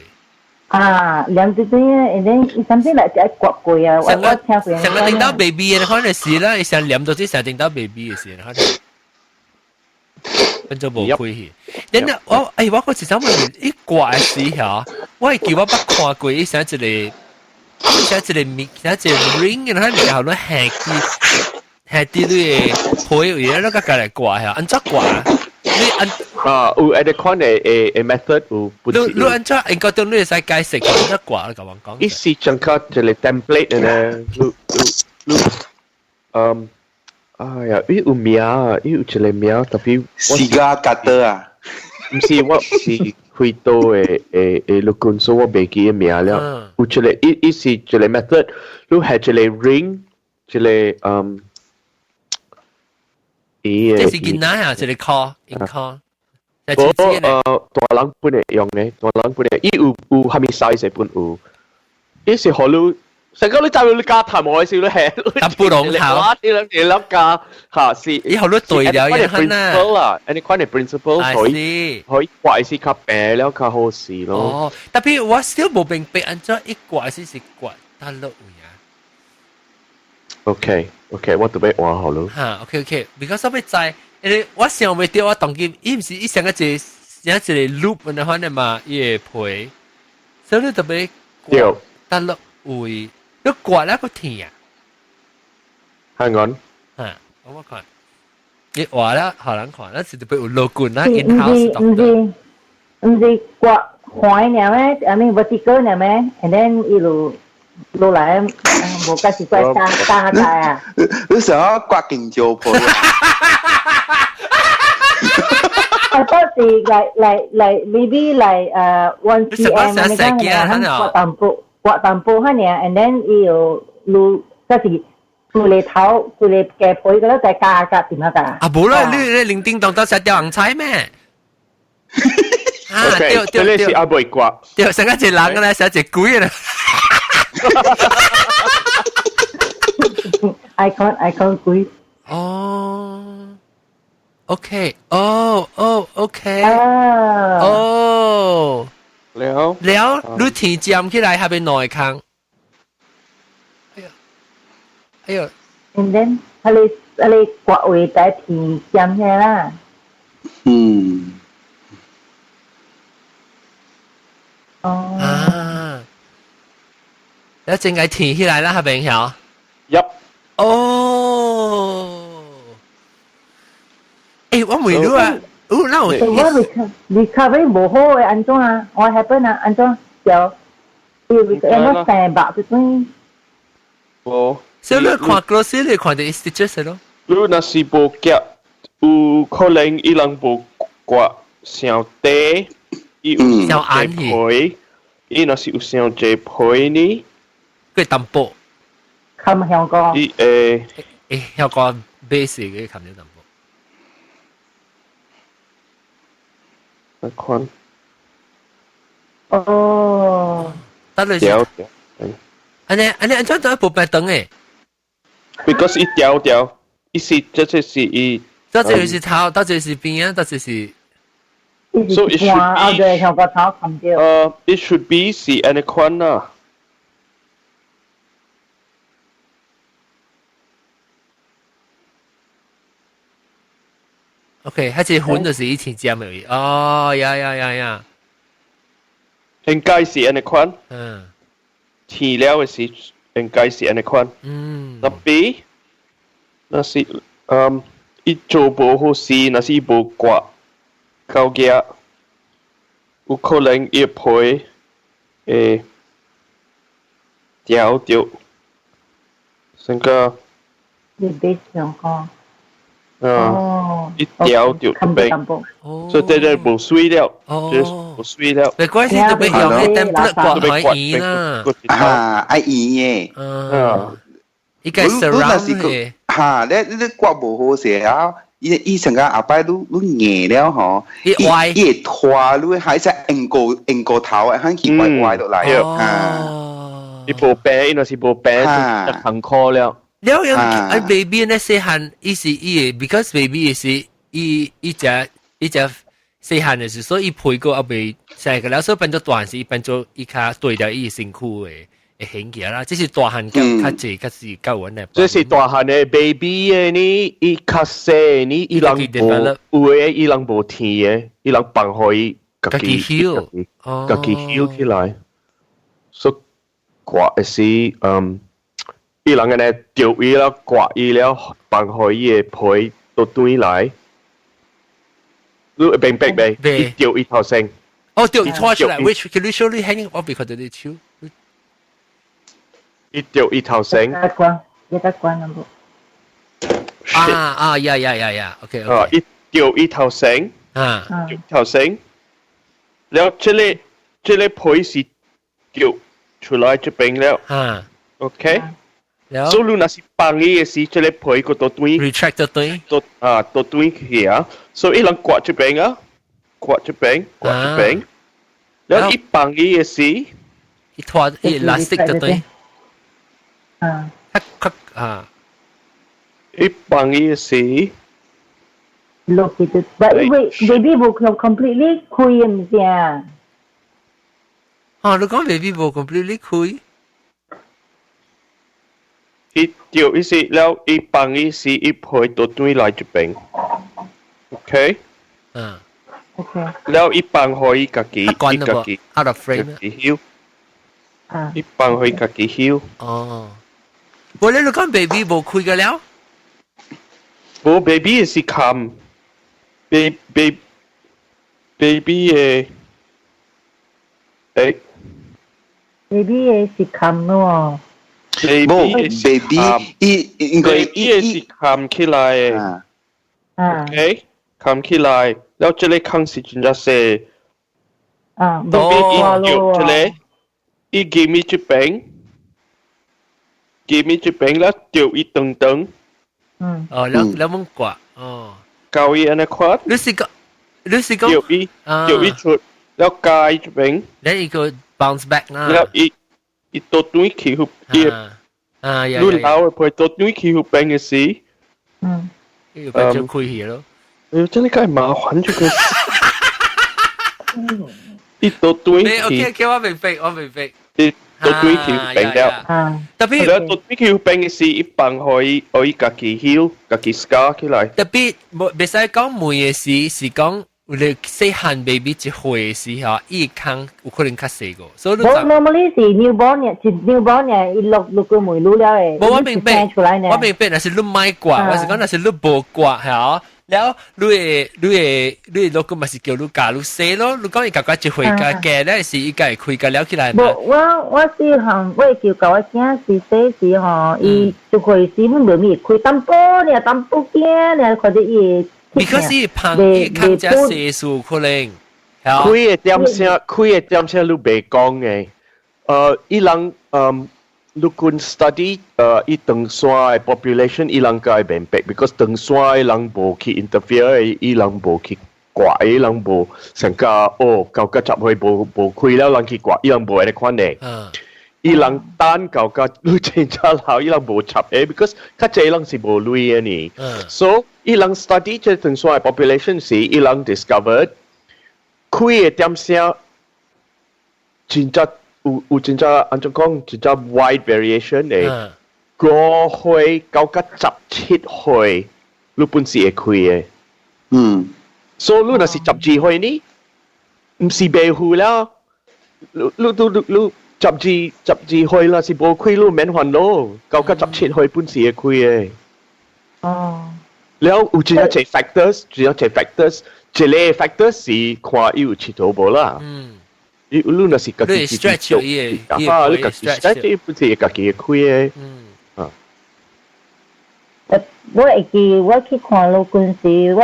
黏到對，and then 伊甚至嚟就割過啊，我聽過。成個頂到 baby 嘅可能是啦，伊成黏到即成頂到 baby 嘅事，可能。跟住無開去。然後我嗰時想問伊割嘅時候，我係叫我捌看過伊成一個面，成一個 ring 嘅，喺面後咧係啲。係啲啲配嘢咯，個隔嚟掛下，安怎掛？你有一啲款嘅method 有本事。你安怎應該對你使解釋安怎掛？咁樣講。伊是將個一個 template 嘅，哎呀，伊有名啊，伊有一個名，特別。Cigar cutter 啊？唔是，我是開刀嘅錄管，所以我未記個名了。有一個，伊是一個 method，你係一個 ring，一個這是囡仔啊，這個 call，應 call。大人本嚟用嘅，大人本嚟，伊有蝦米 size 本有，伊是好lu，成個你走你家談我笑你係，但不龍頭，你諗家嚇是，以後你對了嘢很啊，你款嘅 principle 可以怪是較平了較好事咯。哦，特別我 still 冇明白安怎一怪是怪得落位啊。OK，我準備換好咯。OK，because 我要知，因為我想未到我當今，伊唔是伊成一個 loop 咁樣嘅嘛，伊會配，所以你特別掛得落位，你掛咧個天啊。香港。我看，你話啦，好難看，那是特別有 logo 啦 ，in house doctor。唔是掛開呢咩？I mean vertical 呢咩 ？And then 一路。落來冇介紹怪大啊！你想要刮勁招婆？我當時嚟 maybe 嚟1 cm 咁樣刮淡薄嚇呢 ，and then 伊有路即係佢哋頭佢哋嘅配嗰啲就係加點樣㗎？啊冇啦，你零叮當到食掉紅菜咩？對，你是阿妹刮，掉成一隻人嘅咧，成一隻鬼啊！I can't 鬼。哦 ，OK，哦 ，OK， แล้วรู้ถีจำที่ไรฮะเป็นหน่อยครั้งand then อะไรกว่าเวแต่ถีจำใช่ไหมแล้ว正係填起來啦，係咪曉？我唔รู้啊，那我recovery 冇好嘅，安怎啊？我 happen 啊，安怎就要成白嗰種。所以你看 close 你看到 stitches 咯。你若是無夾，有可能伊人無刮上底，伊有上皮，伊若是有上濟皮呢？佢淡薄。冚香港。香港 base 嘅冚咗淡薄。一款。得你先。安怎做部白燈誒 ？Because 一條條，伊是這是伊。這是頭，這是邊啊？這是。So it should be. It should be 是安尼款啊。OK，它這款就是以前佔而已。哦，呀。應該是安尼款。填了嘅是應該是安尼款。特別，那是伊做無好事，那是無刮高價，有可能伊皮會掉掉，成個。你別想講。一條就俾，所以這就冇水了，就冇水了。沒關係，都俾用啲 template 刮可以啦。愛演嘅，依個 surround 嘅。嚇，你刮冇好勢啊！以前個阿伯都硬了嗬，一拖都喺隻硬個頭，很奇怪怪到嚟啊！一部病，那是部病，就很可了。แล้วยังbaby เนี่ย細漢伊是伊 because baby 是伊只細漢嘅時，所以配個阿未細個，แล้ว所以變咗大漢時，變咗伊卡對掉伊身軀嘅顯嘅啦，即是大漢較濟，較是較穩嘅。即是大漢嘅 baby 嘅呢，伊較細呢，伊人無有嘅，伊人無天嘅，伊人放開伊家己 heal 起來，所以刮嘅是伊人嘅呢釣伊啦，刮伊了，放開伊嘅皮到對來，你明白未？伊釣伊頭先。哦，釣伊拖出來 ，which can you show me hanging off because of the shoe？伊釣伊頭先。一得關啦不？呀 ，OK。伊釣伊頭先。釣頭先。แล้ว這裡皮是釣出來這邊了。OK。所以如果是放伊嘅時，這裡皮個到對 retract 到對，到對去啊，所以伊人刮這邊啊，刮這邊，แล้ว伊放伊嘅時，伊拖伊 elastic 到對，伊放伊嘅時，落去到，但因為 baby 冇 completely 開唔正。你講 baby 冇 completely 開。伊釣伊時，แล้ว伊放伊時，伊配到對來這邊 ，OK？ OK。แล้ว伊放開伊家己 out of frame， 囂，伊放開家己囂。我咧，你講 baby 冇開嘅了？冇 baby 是冚 ，baby 嘅，baby 嘅是冚咯。baby 應該是冚起來，OK， 冚起來，แล้ว這裡坑是真係細，baby 要這裡，伊give me 這邊แล้ว掉一等等，แล้วมึงกว่า教伊安尼看，你是講掉一出，แล้วกาย這邊，แล้วอีก bounce back นะ，แล้ว伊ตัว對起หุบรุ่นเราพอตัวนู้นคิวเป็นไงสิ要變咗開起咯。真係太麻煩咗佢。啲ตัวนู้น，OK，我明白。啲ตัวนู้นคิวเป็นแล้ว特別แล้วตัวนู้นคิวเป็นไงสิ一般可以自己 heal， 自己 scar 起來。特別唔使講每嘅事，是講。你細漢 baby 一歲嘅時候，伊坑有可能較細個，所以你就。normally 是 newborn 嘅，是 newborn 嘅，伊落個梅露了嘅。我明白，那是你買刮，我是講那是你無刮，係啊。แล้ว你落個咪是叫你教你細咯，你講伊教一歲嘅咧是伊個開個了起來嘛。我是行，我叫教我囝是細時吼，伊就開始阮妹妹開淡薄驚咧，或者伊。because 伊胖伊較加歲數可能，開嘅點聲你未講嘅，伊人你kun study 伊長山嘅 population 伊人個明白 because 長山嘅人無去 interfere 伊人無去刮伊人無成個舊個集會無開了人去刮伊人無安尼款嘅。伊人單舊個你真正好伊人無插嘅 because 較濟人是無類嘅呢。so 伊人 study 這長山嘅 population 時伊人 discovered 開嘅點聲真正有真正按怎講真正 wide variation 嘅5歲到17歲你本是會開嘅。所以你若是12歲呢唔是白虎啦你12歲啦是無開你免煩惱到17歲本是會開嘅。แล้ว有真正一 factors 一類 factors 是看伊有佚佗無啦。你若是家己 stretch 你家己 stretch 伊本是家己會開嘅。我会记我去看老君时，我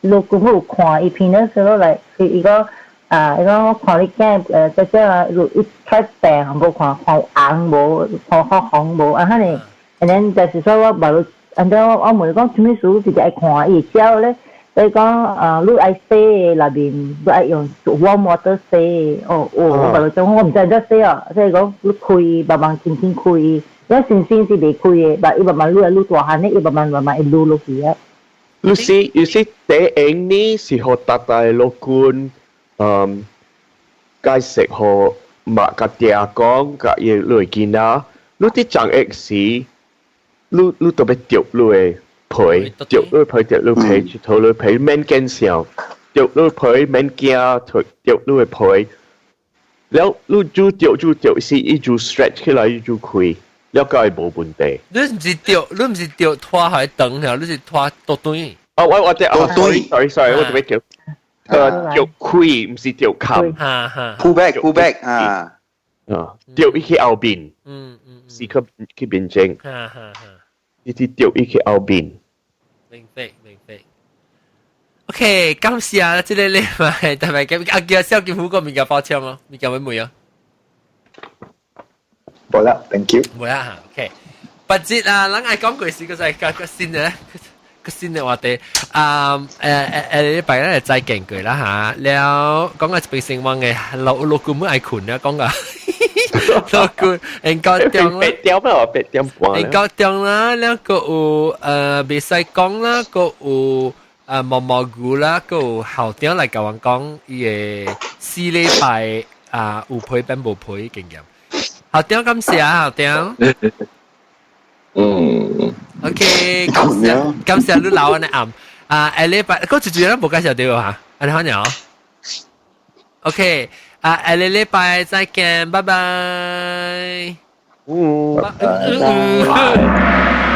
老君有看伊片的时候来，伊讲伊讲我看你囝即伊较白无看红无，看红无啊，遐尼，就是说我无，我问伊讲什么书直接爱看，伊照咧。所以讲你爱洗内面，你爱用warm water洗，我唔知得洗啊。所以講你開慢慢輕輕開，因為新鮮是未開嘅，但伊慢慢愈大漢咧，伊慢慢會擼落去啊。you see 第一呢是學大大老官解釋學馬甲爹講甲嘢來見啊，你啲講嘅是你特別掉落嚟。陪掉落陪掉落陪住頭落陪免驚笑，掉落陪免驚，掉落陪，แล้ว你就掉是一就 stretch 起來一就開，แล้วก็係冇問題。你唔是掉拖喺等下，你是拖多堆。我sorry，我特別掉，掉開唔是掉冚。pull back 啊，掉一去後邊，是去邊正，呢啲掉一去後邊。明白。OK， 感謝即個禮拜，但係嘅叫小劍虎個面嘅包槍咯，面嘅會唔會啊？冇啦 ，thank you。冇啦嚇 ，OK。不節啊，咱愛講句事個就係個新嘅話題。禮拜咧再見佢啦嚇，แล้ว講個被成王嘅老官冇愛困啦，講個。老官，人高中啦，8點半。人高中啦，แล้วก็未使講啦，個有毛菇啦，個有校長嚟教我講，伊個4禮拜有配變無配經驗。校長感謝校長。OK， 感謝你留安尼暗。禮拜，嗰最主要冇介紹到嚇，安尼好鸟。OK。下禮拜再見，拜拜。拜拜。